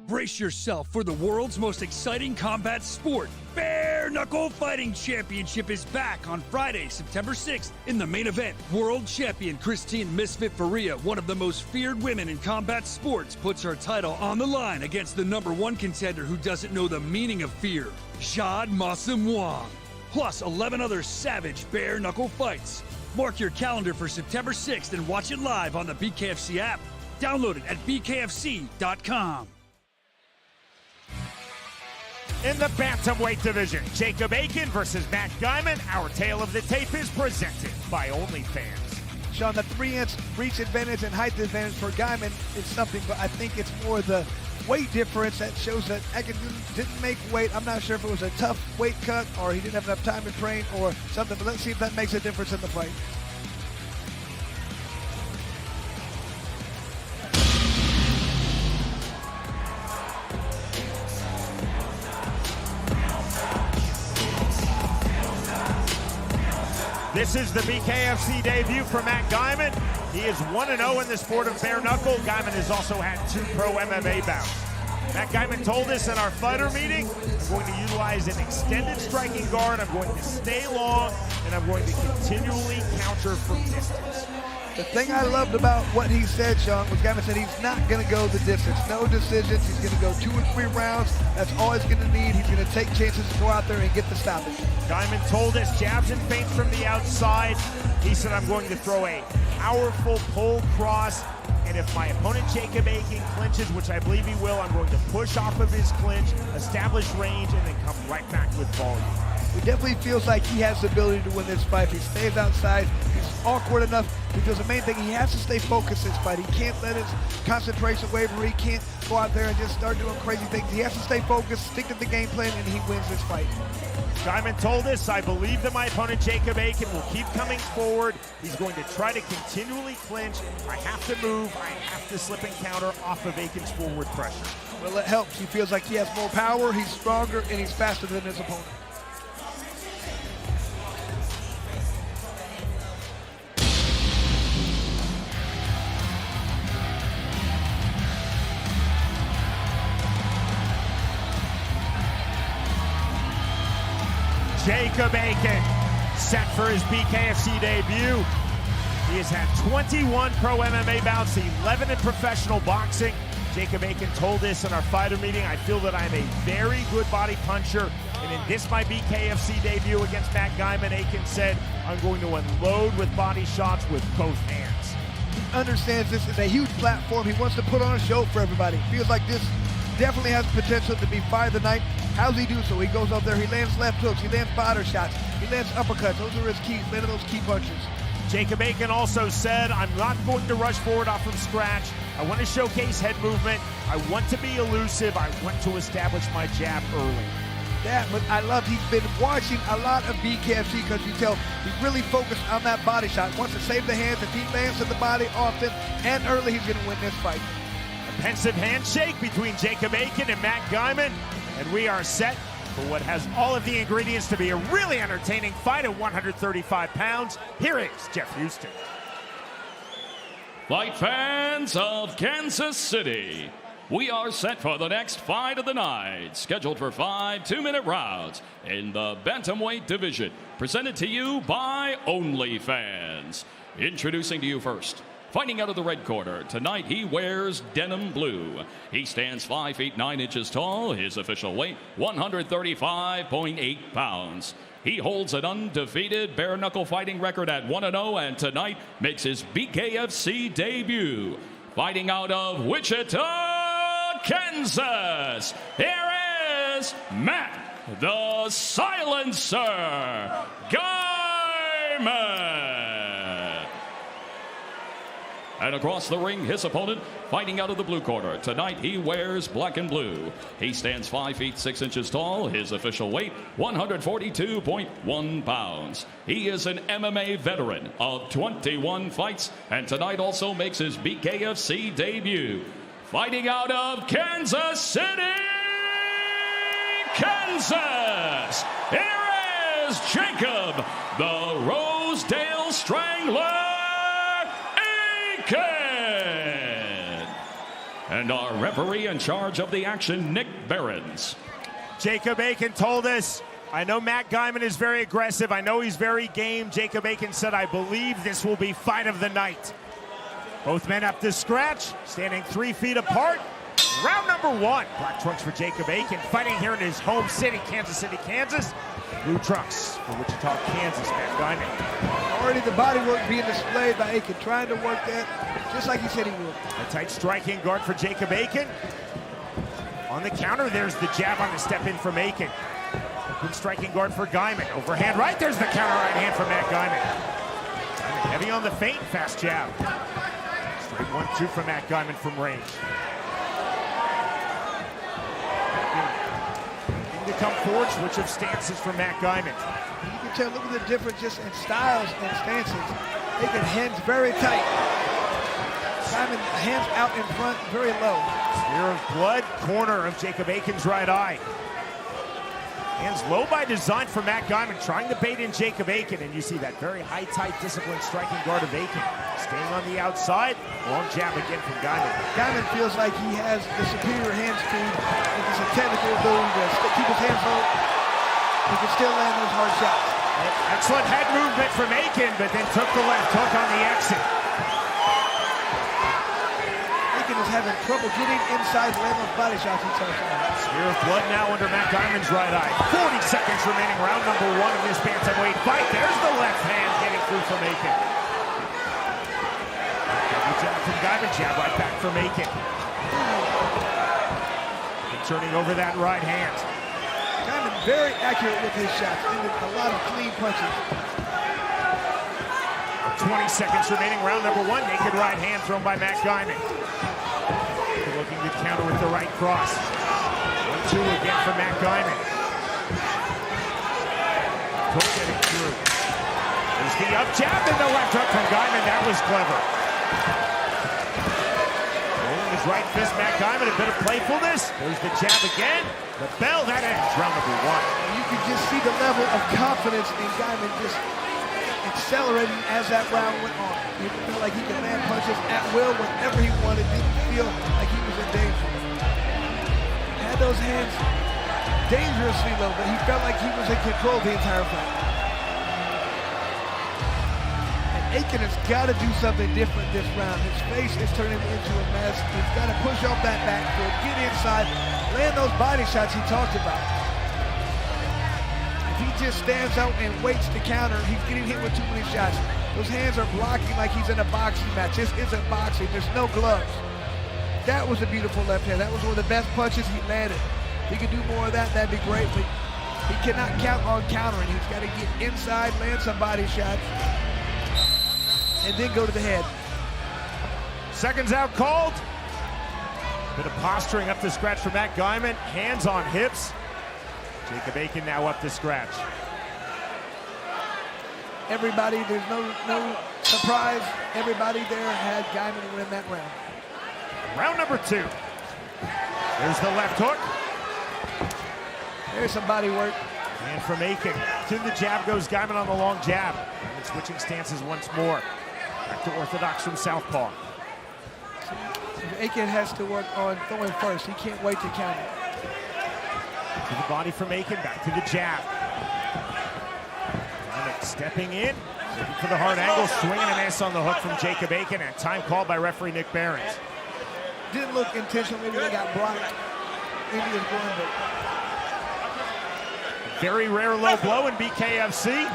Brace yourself for the world's most exciting combat sport. Bare Knuckle Fighting Championship is back on Friday, September 6th. In the main event, world champion Christine Misfit Faria, one of the most feared women in combat sports, puts her title on the line against the #1 contender who doesn't know the meaning of fear, Jade Masamwang. Plus 11 other savage bare knuckle fights. Mark your calendar for September 6th and watch it live on the BKFC app. Download it at BKFC.com. In the bantamweight division, Jacob Akin versus Matt Gaman. Our tale of the tape is presented by OnlyFans. Sean, the 3-inch reach advantage and height advantage for Gymon is something, but I think it's more the weight difference that shows that Akin didn't make weight. I'm not sure if it was a tough weight cut or he didn't have enough time to train or something, but let's see if that makes a difference in the fight. This is the BKFC debut for Matt Gaman. He is 1-0 in the sport of bare knuckle. Gaman has also had 2 pro MMA bouts. Matt Gaman told us in our fighter meeting, I'm going to utilize an extended striking guard, I'm going to stay long, and I'm going to continually counter from distance. The thing I loved about what he said, Sean, was Gaman said he's not going to go the distance. No decisions. He's going to go 2 or 3 rounds. That's all he's going to need. He's going to take chances to go out there and get the stoppage. Gaman told us jabs and feints from the outside. He said, I'm going to throw a powerful pull cross. And if my opponent, Jacob Akin, clinches, which I believe he will, I'm going to push off of his clinch, establish range, and then come right back with volume. He definitely feels like he has the ability to win this fight. If he stays outside, he's awkward enough, because the main thing, he has to stay focused this fight. He can't let his concentration waver. He can't go out there and just start doing crazy things. He has to stay focused, stick to the game plan, and he wins this fight. Gaman told us, I believe that my opponent, Jacob Akin, will keep coming forward. He's going to try to continually clinch. I have to move. I have to slip and counter off of Akin's forward pressure. Well, it helps. He feels like he has more power, he's stronger, and he's faster than his opponent. Jacob Akin, set for his BKFC debut. He has had 21 pro MMA bouts, 11 in professional boxing. Jacob Akin told us in our fighter meeting, I feel that I'm a very good body puncher. And in this, my BKFC debut against Matt Gaman, Akin said, I'm going to unload with body shots with both hands. He understands this is a huge platform. He wants to put on a show for everybody. Feels like this definitely has potential to be fight of the night. How's he do so? He goes up there, he lands left hooks, he lands body shots, he lands uppercuts. Those are his keys, landing those key punches. Jacob Akin also said, I'm not going to rush forward off from scratch. I want to showcase head movement. I want to be elusive. I want to establish my jab early. Yeah, but I love he's been watching a lot of BKFC because you tell he's really focused on that body shot. Wants to save the hands. If he lands to the body often and early, he's going to win this fight. A pensive handshake between Jacob Akin and Matt Gaman. And we are set for what has all of the ingredients to be a really entertaining fight at 135 pounds. Here is Jeff Houston. Fight fans of Kansas City, we are set for the next fight of the night, scheduled for 5 2-minute rounds in the bantamweight division, presented to you by OnlyFans. Introducing to you first, fighting out of the red corner, tonight he wears denim blue. He stands 5 feet 9 inches tall, his official weight 135.8 pounds. He holds an undefeated bare-knuckle fighting record at 1-0, and tonight makes his BKFC debut. Fighting out of Wichita, Kansas, here is Matt the Silencer Gaman. And across the ring, his opponent, fighting out of the blue corner. Tonight, he wears black and blue. He stands 5 feet 6 inches tall. His official weight, 142.1 pounds. He is an MMA veteran of 21 fights, and tonight also makes his BKFC debut. Fighting out of Kansas City, Kansas, here is Jacob, the Rosedale Strangler, Akin. And our referee in charge of the action, Nick Behrens. Jacob Akin told us, I know Matt Gymon is very aggressive. I know he's very game. Jacob Akin said, I believe this will be fight of the night. Both men up to scratch, standing 3 feet apart. Round number 1. Black trunks for Jacob Akin, fighting here in his home city, Kansas City, Kansas. Blue trunks for Wichita, Kansas, Matt Gymon. Already the body work being displayed by Akin, trying to work that just like he said he would. A tight striking guard for Jacob Akin. On the counter, there's the jab on the step in from Akin. Good striking guard for Gymon. Overhand right, there's the counter right hand from Matt Gymon. Heavy on the feint, fast jab. Straight 1-2 from Matt Gymon from range. To come forward, switch of stances from Matt Gymon. You can tell, look at the difference just in styles and stances. Akin hands very tight. Gymon hands out in front, very low. Smear of blood, corner of Jacob Akin's right eye. Hands low by design for Matt Gymon, trying to bait in Jacob Akin, and you see that very high, tight, disciplined striking guard of Akin. Staying on the outside, long jab again from Gymon. Gymon feels like he has the superior hand speed and just a technical ability to keep his hands low. He can still land those hard shots. Excellent head movement from Akin, but then took the left hook on the exit. Akin is having trouble getting inside to land those body shots he talks about. Smear of blood now under Matt Gymon's right eye. 40 seconds remaining, round number 1 of this bantamweight fight. There's the left hand getting through from Akin. Jab from Gymon, jab right back from Akin. And turning over that right hand. Gymon very accurate with his shots, and a lot of clean punches. 20 seconds remaining, round number 1. Naked right hand thrown by Matt Gymon. Looking to counter with the right cross. 1-2 again for Matt Gymon. Hook getting through. There's the up jab and the left hook from Gymon. That was clever. Rolling his right fist, Matt Gymon, a bit of playfulness. There's the jab again. The bell, that ends round number 1. You can just see the level of confidence in Gymon just accelerating as that round went on. He felt like he could land punches at will whenever he wanted. Didn't feel like he was in danger. Had those hands dangerously low, but he felt like he was in control the entire fight. And Akin has got to do something different this round. His face is turning into a mess. He's got to push off that back foot, get inside, land those body shots he talked about. If he just stands out and waits to counter, he's getting hit with too many shots. Those hands are blocking like he's in a boxing match. This isn't boxing. There's no gloves. That was a beautiful left hand. That was one of the best punches he landed. If he could do more of that, that'd be great, but he cannot count on countering. He's got to get inside, land some body shots, and then go to the head. Seconds out called. Bit of posturing up to scratch for Matt Gymon. Hands on hips. Jacob Akin now up to scratch. Everybody, there's no surprise. Everybody there had Gymon win that round. Round number 2. There's the left hook. There's some body work. And from Akin. To the jab goes Gymon on the long jab. And switching stances once more. Back to orthodox from southpaw. Akin has to work on throwing first. He can't wait to counter. To the body from Akin, back to the jab. Stepping in, looking for the hard angle, swinging a miss on the hook from Jacob Akin, and time called by referee Nick Behrens. Didn't look intentional, maybe they got blocked. Indians going, but very rare low blow in BKFC.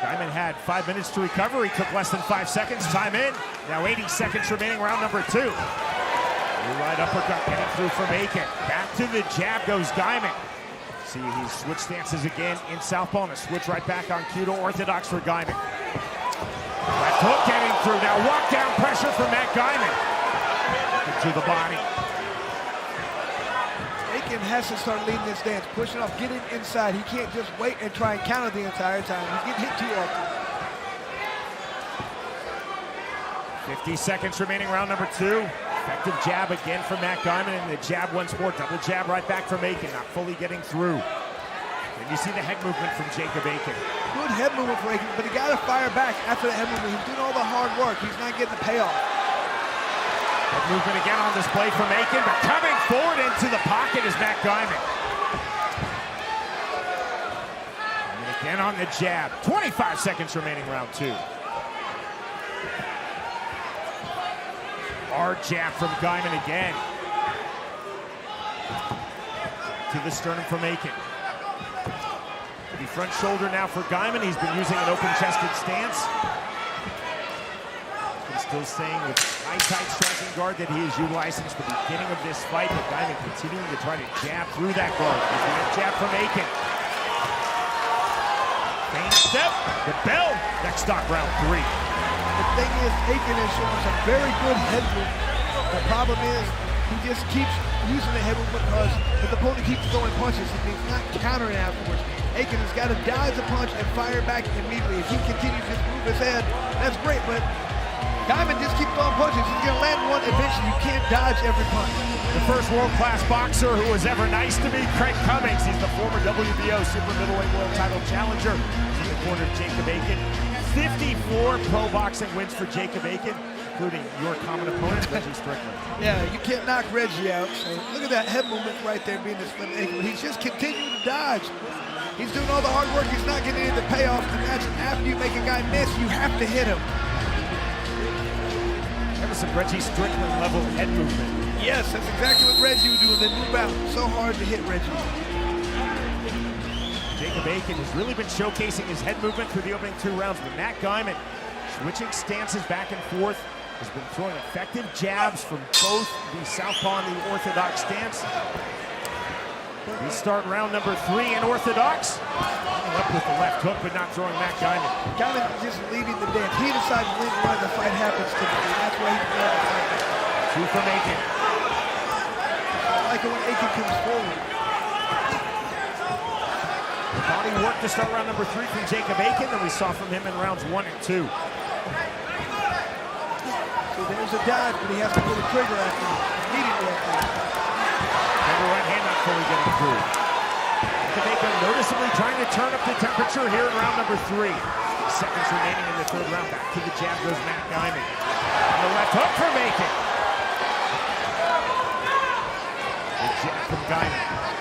Gaman had 5 minutes to recover. He took less than 5 seconds. Time in. Now 80 seconds remaining, round number 2. Right uppercut getting through from Akin. Back to the jab goes Gaman. See, he switched stances again in southpaw, and a switch right back on cue to orthodox for Gaman. Left hook getting through. Now walk down pressure from Matt Gaman. To the body. Akin has to start leading this dance, pushing off, getting inside. He can't just wait and try and counter the entire time. He's getting hit too often. 50 seconds remaining, round number 2. Effective jab again from Matt Gaman, and the jab once more. Double jab right back from Akin, not fully getting through. And you see the head movement from Jacob Akin. Good head movement for Akin, but he got to fire back after the head movement. He's doing all the hard work. He's not getting the payoff. Head movement again on display from Akin, but coming forward into the pocket is Matt Gaman. And again on the jab. 25 seconds remaining, round 2. Hard jab from Gaman again. To the sternum from Akin. The front shoulder now for Gaman. He's been using an open-chested stance. He's still staying with high, tight striking guard that he has utilized since the beginning of this fight, but Gaman continuing to try to jab through that guard. There's a jab from Akin. Feint step, the bell. Next stop, round 3. The thing is, Akin is showing some very good head movement. The problem is, he just keeps using the head movement because his opponent keeps throwing punches and he's not countering afterwards. Akin has got to dodge the punch and fire back immediately. If he continues to move his head, that's great, but Gaman just keeps throwing punches. He's going to land one eventually. You can't dodge every punch. The first world-class boxer who was ever nice to me, Craig Cummings. He's the former WBO super middleweight world title challenger. He's in the corner of Jacob Akin. 54 pro boxing wins for Jacob Akin, including your common opponent, Reggie Strickland. Yeah, you can't knock Reggie out. So look at that head movement right there being displayed by Akin. He's just continuing to dodge. He's doing all the hard work. He's not getting any of the payoff. And that's after you make a guy miss, you have to hit him. That was some Reggie Strickland level head movement. Yes, that's exactly what Reggie would do and then move out. So hard to hit Reggie. Jacob Akin has really been showcasing his head movement through the opening 2 rounds, but Matt Gaman switching stances back and forth, has been throwing effective jabs from both the southpaw and the orthodox stance. We start round number 3 in orthodox. Up with the left hook, but not throwing Matt Gaman. Gaman just leading the dance. He decides when the fight happens typically. That's why he's playing the fight. 2 from Akin. I like it when Akin comes forward. Body work to start round number 3 from Jacob Akin, and we saw from him in rounds 1 and 2. So there's a dodge, but he has to pull the trigger after immediately after. Remember, right hand not fully getting through. Jacob Akin noticeably trying to turn up the temperature here in round number 3. Seconds remaining in the 3rd round. Back to the jab goes Matt Gaman. And the left hook from Akin. The jab from Gaman.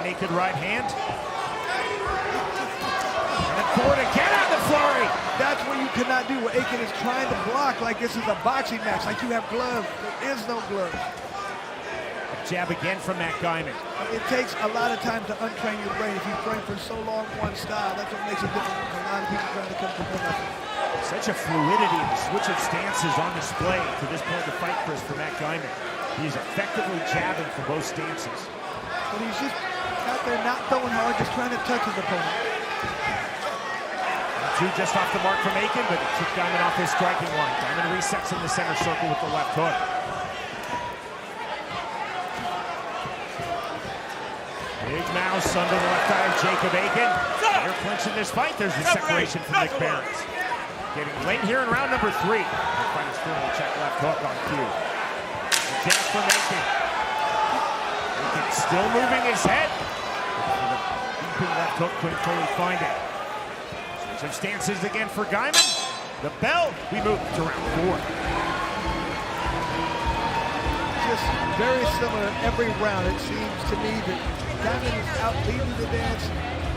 Naked right hand. And Fortt again on the flurry. That's what you cannot do. What Akin is trying to block like this is a boxing match, like you have gloves. There is no gloves. Jab again from Matt Gaman. It takes a lot of time to untrain your brain. If you train for so long one style, that's what makes it difficult for a lot of people trying to come to win. Such a fluidity in the switch of stances on display to this point of the fight, Chris, for Matt Gaman. He's effectively jabbing for both stances. But he's just out there not throwing hard, just trying to touch his opponent. 2 just off the mark from Akin, but it took Gaman off his striking line. Gaman resets in the center circle with the left hook. Big mouse under the left eye of Jacob Akin. They're clinching this fight. There's the separation from Nick Behrens. Getting late here in round number 3. Fighters firmly check left hook on cue. The jab from Akin. Akin still moving his head. Deep in left hook, couldn't fully find it. Switch of stances again for Gaman. The bell, we move to round 4. Just very similar every round. It seems to me that Gaman is out leading the dance,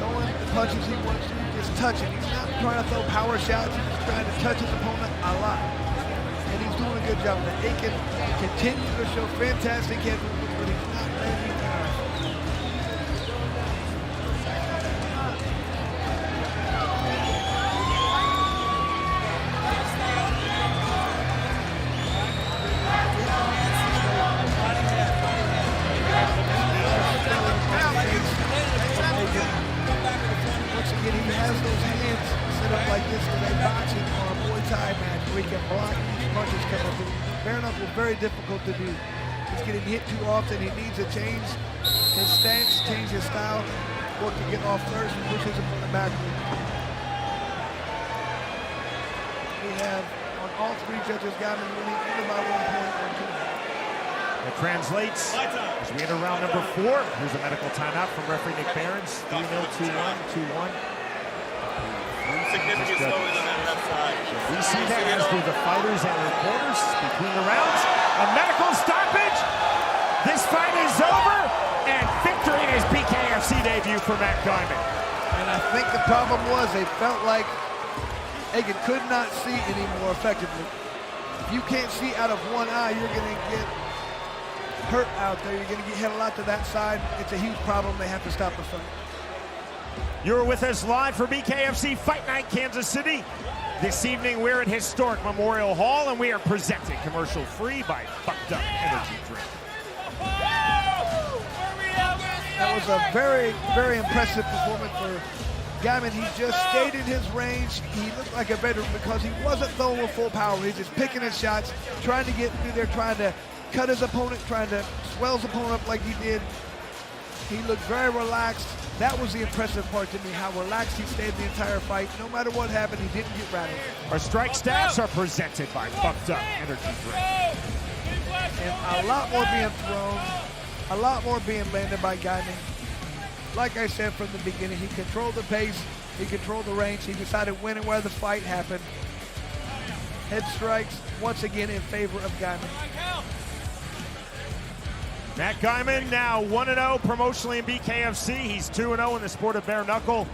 throwing the punches he wants to, just touching. He's not trying to throw power shots, he's just trying to touch his opponent a lot. And he's doing a good job of it. Akin continues to show fantastic head movement, but he's not landing time. Once again, he has those hands set up like this in a boxing or a Muay Thai match where he can block these punches coming through. Bare knuckle, very difficult to do. He's getting hit too often. He needs to change his stance, change his style, work to get off first and push his opponent backward. We have on all 3 judges Gaman winning either by 1 point or 2. That translates as we enter round number 4. Here's a medical timeout from referee Nick Behrens. 3-0, 2-1, 2-1. Significant slowing on that left side. We see that as do the fighters and reporters between the rounds. A medical stoppage. This fight is over, and victory in his BKFC debut for Matt Gaman. And I think the problem was they felt like Akin could not see any more effectively. If you can't see out of one eye, you're going to get hurt out there. You're going to get hit a lot to that side. It's a huge problem. They have to stop the fight. You're with us live for BKFC Fight Night, Kansas City. This evening, we're at historic Memorial Hall, and we are presented commercial-free by Fucked Up Energy Drink. That was a very, very impressive performance for Gaman. He just stayed in his range. He looked like a veteran because he wasn't throwing with full power. He's just picking his shots, trying to get through there, trying to cut his opponent, trying to swell his opponent up like he did. He looked very relaxed. That was the impressive part to me, how relaxed he stayed the entire fight. No matter what happened, he didn't get rattled. Our strike stats are presented by Fucked Up Energy Drink. And a lot more being thrown, a lot more being landed by Gaman. Like I said from the beginning, he controlled the pace, he controlled the range, he decided when and where the fight happened. Head strikes, once again, in favor of Gaman. Matt Gaman now 1-0 promotionally in BKFC. He's 2-0 in the sport of bare knuckle.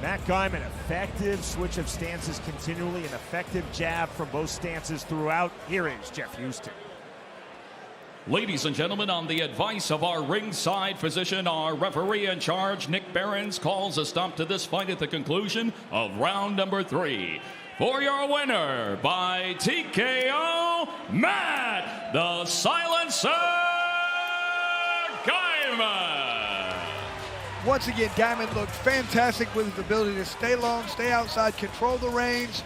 Matt Gaman, effective switch of stances continually, an effective jab from both stances throughout. Here is Jeff Houston. Ladies and gentlemen, on the advice of our ringside physician, our referee in charge, Nick Behrens, calls a stop to this fight at the conclusion of round number 3. For your winner by TKO, Matt the Silencer Gaman. Once again, Gaman looked fantastic with his ability to stay long, stay outside, control the range,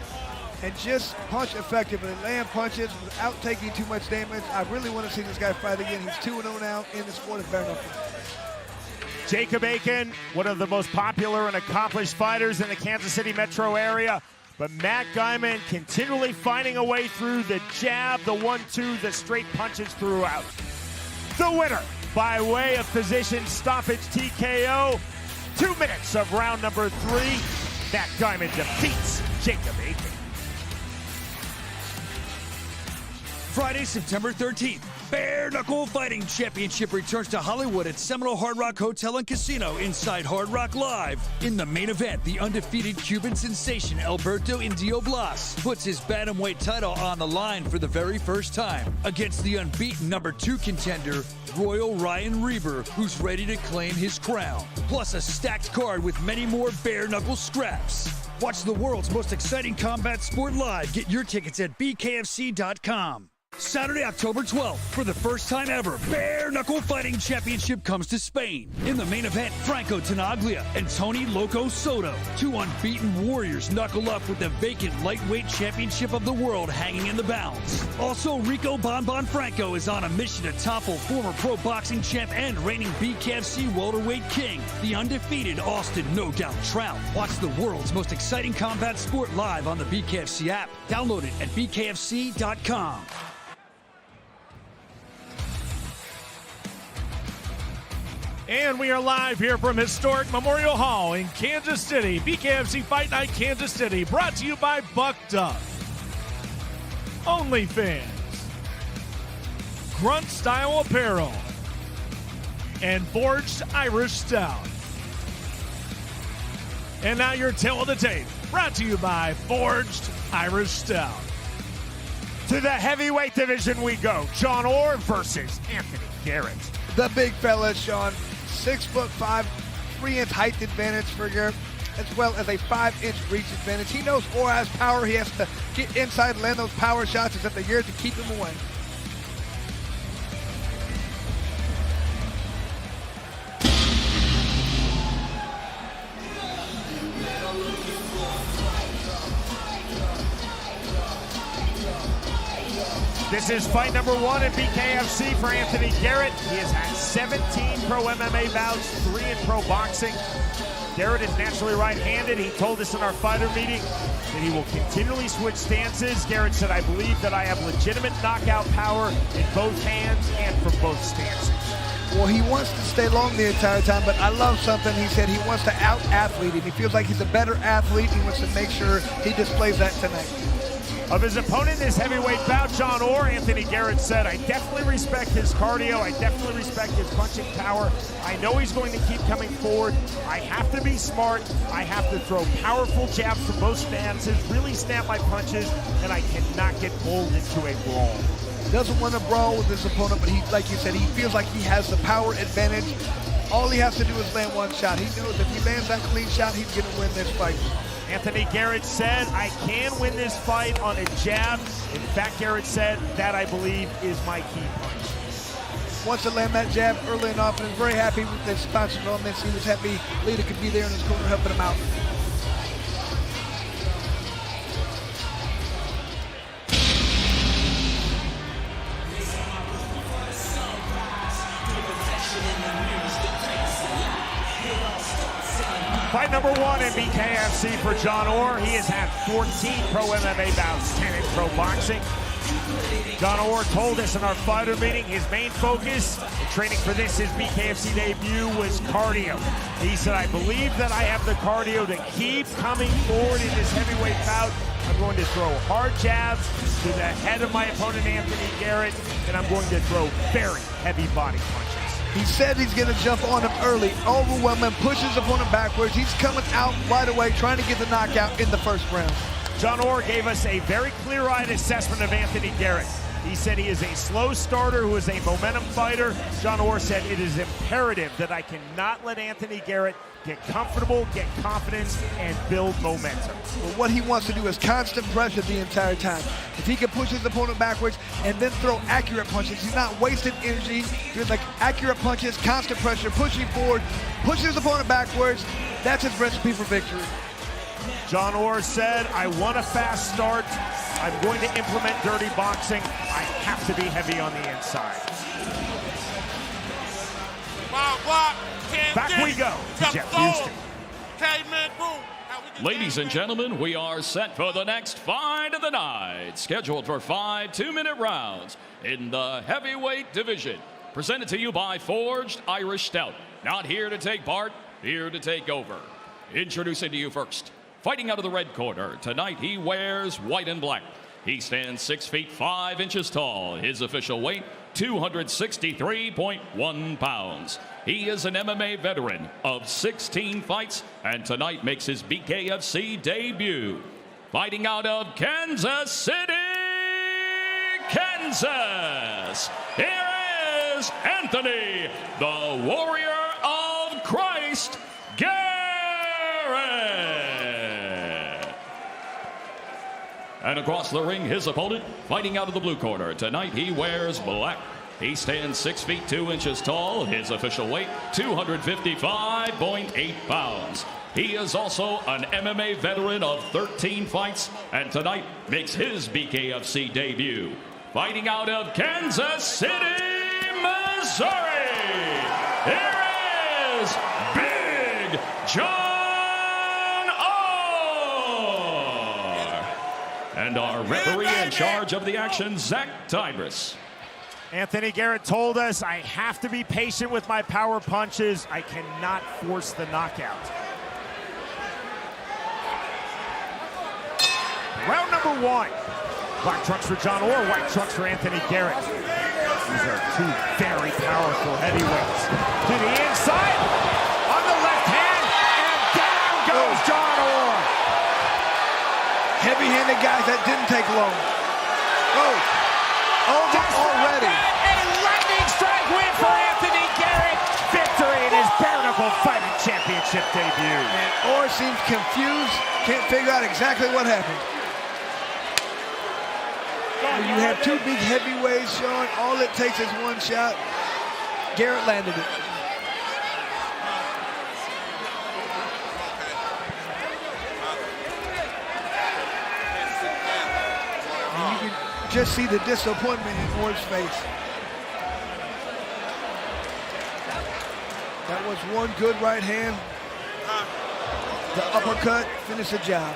and just punch effectively, land punches without taking too much damage. I really want to see this guy fight again. He's 2-0 now in the sport of bare knuckle. Jacob Akin, one of the most popular and accomplished fighters in the Kansas City metro area. But Matt Gaman continually finding a way through the jab, the 1-2, the straight punches throughout. The winner by way of physician stoppage TKO. 2 minutes of round number 3. Matt Gaman defeats Jacob Akin. Friday, September 13th, Bare Knuckle Fighting Championship returns to Hollywood at Seminole Hard Rock Hotel and Casino inside Hard Rock Live. In the main event, the undefeated Cuban sensation Alberto Indio Blas puts his bantamweight title on the line for the very first time against the unbeaten number 2 contender, Royal Ryan Reber, who's ready to claim his crown. Plus a stacked card with many more bare knuckle scraps. Watch the world's most exciting combat sport live. Get your tickets at BKFC.com. Saturday, October 12th, for the first time ever, Bare Knuckle Fighting Championship comes to Spain. In the main event, Franco Tenaglia and Tony Loco Soto, 2 unbeaten warriors, knuckle up with the vacant lightweight championship of the world hanging in the balance. Also, Rico Bonbon Franco is on a mission to topple former pro boxing champ and reigning BKFC Welterweight king, the undefeated Austin No Doubt Trout. Watch the world's most exciting combat sport live on the BKFC app. Download it at BKFC.com. And we are live here from historic Memorial Hall in Kansas City. BKFC Fight Night Kansas City, brought to you by Bucked Up, OnlyFans, Grunt Style Apparel, and Forged Irish Stout. And now your tail of the tape, brought to you by Forged Irish Stout. To the heavyweight division we go. John Orr versus Anthony Garrett. The big fella, Schwan. 6'5", 3-inch height advantage for Garrett, as well as a 5-inch reach advantage. He knows Orr has power. He has to get inside, land those power shots. It's up to Garrett to keep him away. This is fight number 1 in BKFC for Anthony Garrett. He has had 17 pro MMA bouts, 3 in pro boxing. Garrett is naturally right-handed. He told us in our fighter meeting that he will continually switch stances. Garrett said, I believe that I have legitimate knockout power in both hands and from both stances. Well, he wants to stay long the entire time, but I love something. He said he wants to out-athlete him. He feels like he's a better athlete. He wants to make sure he displays that tonight. Of his opponent in his heavyweight bout, John Orr, Anthony Garrett said, I definitely respect his cardio. I definitely respect his punching power. I know he's going to keep coming forward. I have to be smart. I have to throw powerful jabs from both stances, really snap my punches, and I cannot get pulled into a brawl. Doesn't want to brawl with his opponent, but he, like you said, he feels like he has the power advantage. All he has to do is land one shot. He knows if he lands that clean shot, he's going to win this fight. Anthony Garrett said, I can win this fight on a jab. In fact, Garrett said, that I believe is my key punch. Wants to land that jab early and often. Is very happy with the sponsors on this. He was happy Lita could be there in his corner helping him out. Fight number 1 in BKFC for John Orr. He has had 14 pro MMA bouts, 10 in pro boxing. John Orr told us in our fighter meeting his main focus in training for his BKFC debut was cardio. He said, I believe that I have the cardio to keep coming forward in this heavyweight bout. I'm going to throw hard jabs to the head of my opponent, Anthony Garrett, and I'm going to throw very heavy body punches. He said he's going to jump on him early, overwhelm him, push his opponent backwards. He's coming out right away, trying to get the knockout in the first round. John Orr gave us a very clear-eyed assessment of Anthony Garrett. He said he is a slow starter who is a momentum fighter. John Orr said it is imperative that I cannot let Anthony Garrett get comfortable, get confidence, and build momentum. Well, what he wants to do is constant pressure the entire time. If he can push his opponent backwards and then throw accurate punches, he's not wasting energy. He's like accurate punches, constant pressure, pushing forward, pushing his opponent backwards. That's his recipe for victory. John Orr said, I want a fast start. I'm going to implement dirty boxing. I have to be heavy on the inside. Back we go to Jeff Houston. Ladies and gentlemen, we are set for the next fight of the night, scheduled for 5 2-minute rounds in the heavyweight division. Presented to you by Forged Irish Stout. Not here to take part, here to take over. Introducing to you first, fighting out of the red corner. Tonight he wears white and black. He stands 6 feet 5 inches tall. His official weight, 263.1 pounds. He is an MMA veteran of 16 fights, and tonight makes his BKFC debut. Fighting out of Kansas City, Kansas, here is Anthony, the Warrior of Christ, Garrett. And across the ring, his opponent, fighting out of the blue corner. Tonight he wears black. He stands 6 feet 2 inches tall. His official weight, 255.8 pounds. He is also an MMA veteran of 13 fights, and tonight makes his BKFC debut. Fighting out of Kansas City, Missouri, here is Big John Orr. And our referee in charge of the action, Zach Tybris. Anthony Garrett told us, I have to be patient with my power punches. I cannot force the knockout. Round number 1. Black trunks for John Orr, white trunks for Anthony Garrett. These are two very powerful heavyweights. To the inside, on the left hand, and down goes John Orr. Heavy-handed guys, that didn't take long. Already. A lightning strike win for Anthony Garrett. Victory in his bare knuckle fighting championship debut. And Orr seems confused, can't figure out exactly what happened. You have two big heavyweights, Schwan. All it takes is one shot. Garrett landed it. And you can just see the disappointment in Orr's face. That was one good right hand. The uppercut finished the job.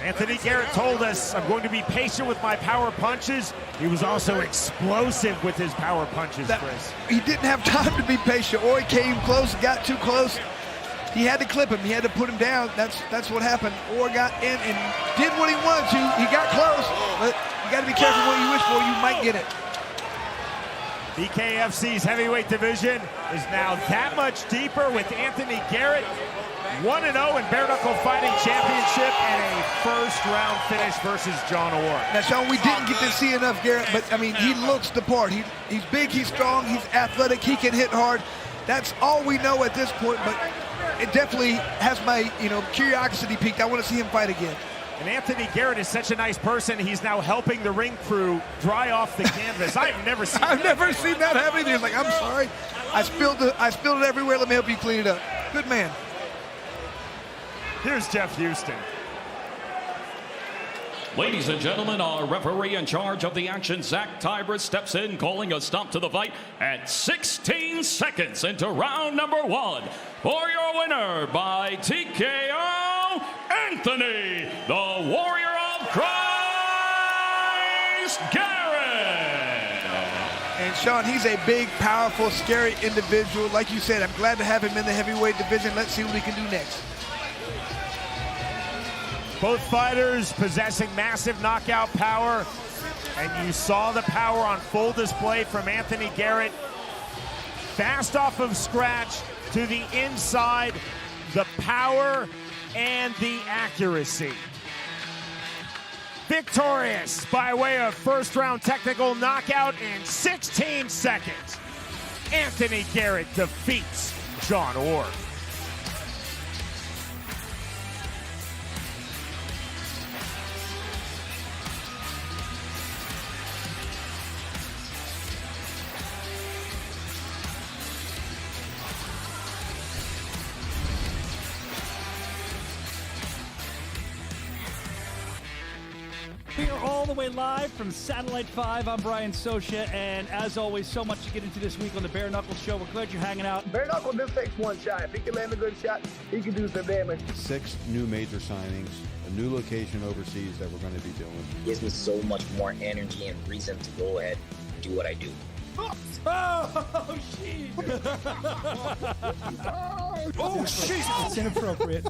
Anthony Garrett told us, I'm going to be patient with my power punches. He was also explosive with his power punches, Chris. He didn't have time to be patient. Orr came close, got too close. He had to clip him. He had to put him down. That's what happened. Orr got in and did what he wanted to. He got close, but you got to be careful what you wish for. You might get it. BKFC's heavyweight division is now that much deeper with Anthony Garrett 1-0 in bare knuckle fighting championship and a first-round finish versus John Orr. Now, Schwan, we didn't get to see enough Garrett, but I mean, he looks the part. He's big, he's strong, he's athletic, he can hit hard. That's all we know at this point, but it definitely has my, curiosity peaked. I want to see him fight again. And Anthony Garrett is such a nice person. He's now helping the ring crew dry off the canvas. I've never seen that happen. He's like, I'm sorry, I spilled it everywhere. Let me help you clean it up. Good man. Here's Jeff Houston. Ladies and gentlemen, our referee in charge of the action, Zach Tybris, steps in, calling a stop to the fight at 16 seconds into round number 1. For your winner by TKO, Anthony, the Warrior of Christ, Garrett. And Schwan, he's a big, powerful, scary individual. Like you said, I'm glad to have him in the heavyweight division. Let's see what we can do next. Both fighters possessing massive knockout power, and you saw the power on full display from Anthony Garrett. Fast off of scratch to the inside, the power and the accuracy. Victorious by way of first-round technical knockout in 16 seconds. Anthony Garrett defeats John Orr. We are all the way live from Satellite 5. I'm Brian Socha, and as always, so much to get into this week on the Bare Knuckle Show. We're glad you're hanging out. Bare Knuckle just takes one shot. If he can land a good shot, he can do some damage. 6 new major signings, a new location overseas that we're going to be doing. It gives me so much more energy and reason to go ahead and do what I do. Oh, shit! Oh, shit! It's inappropriate.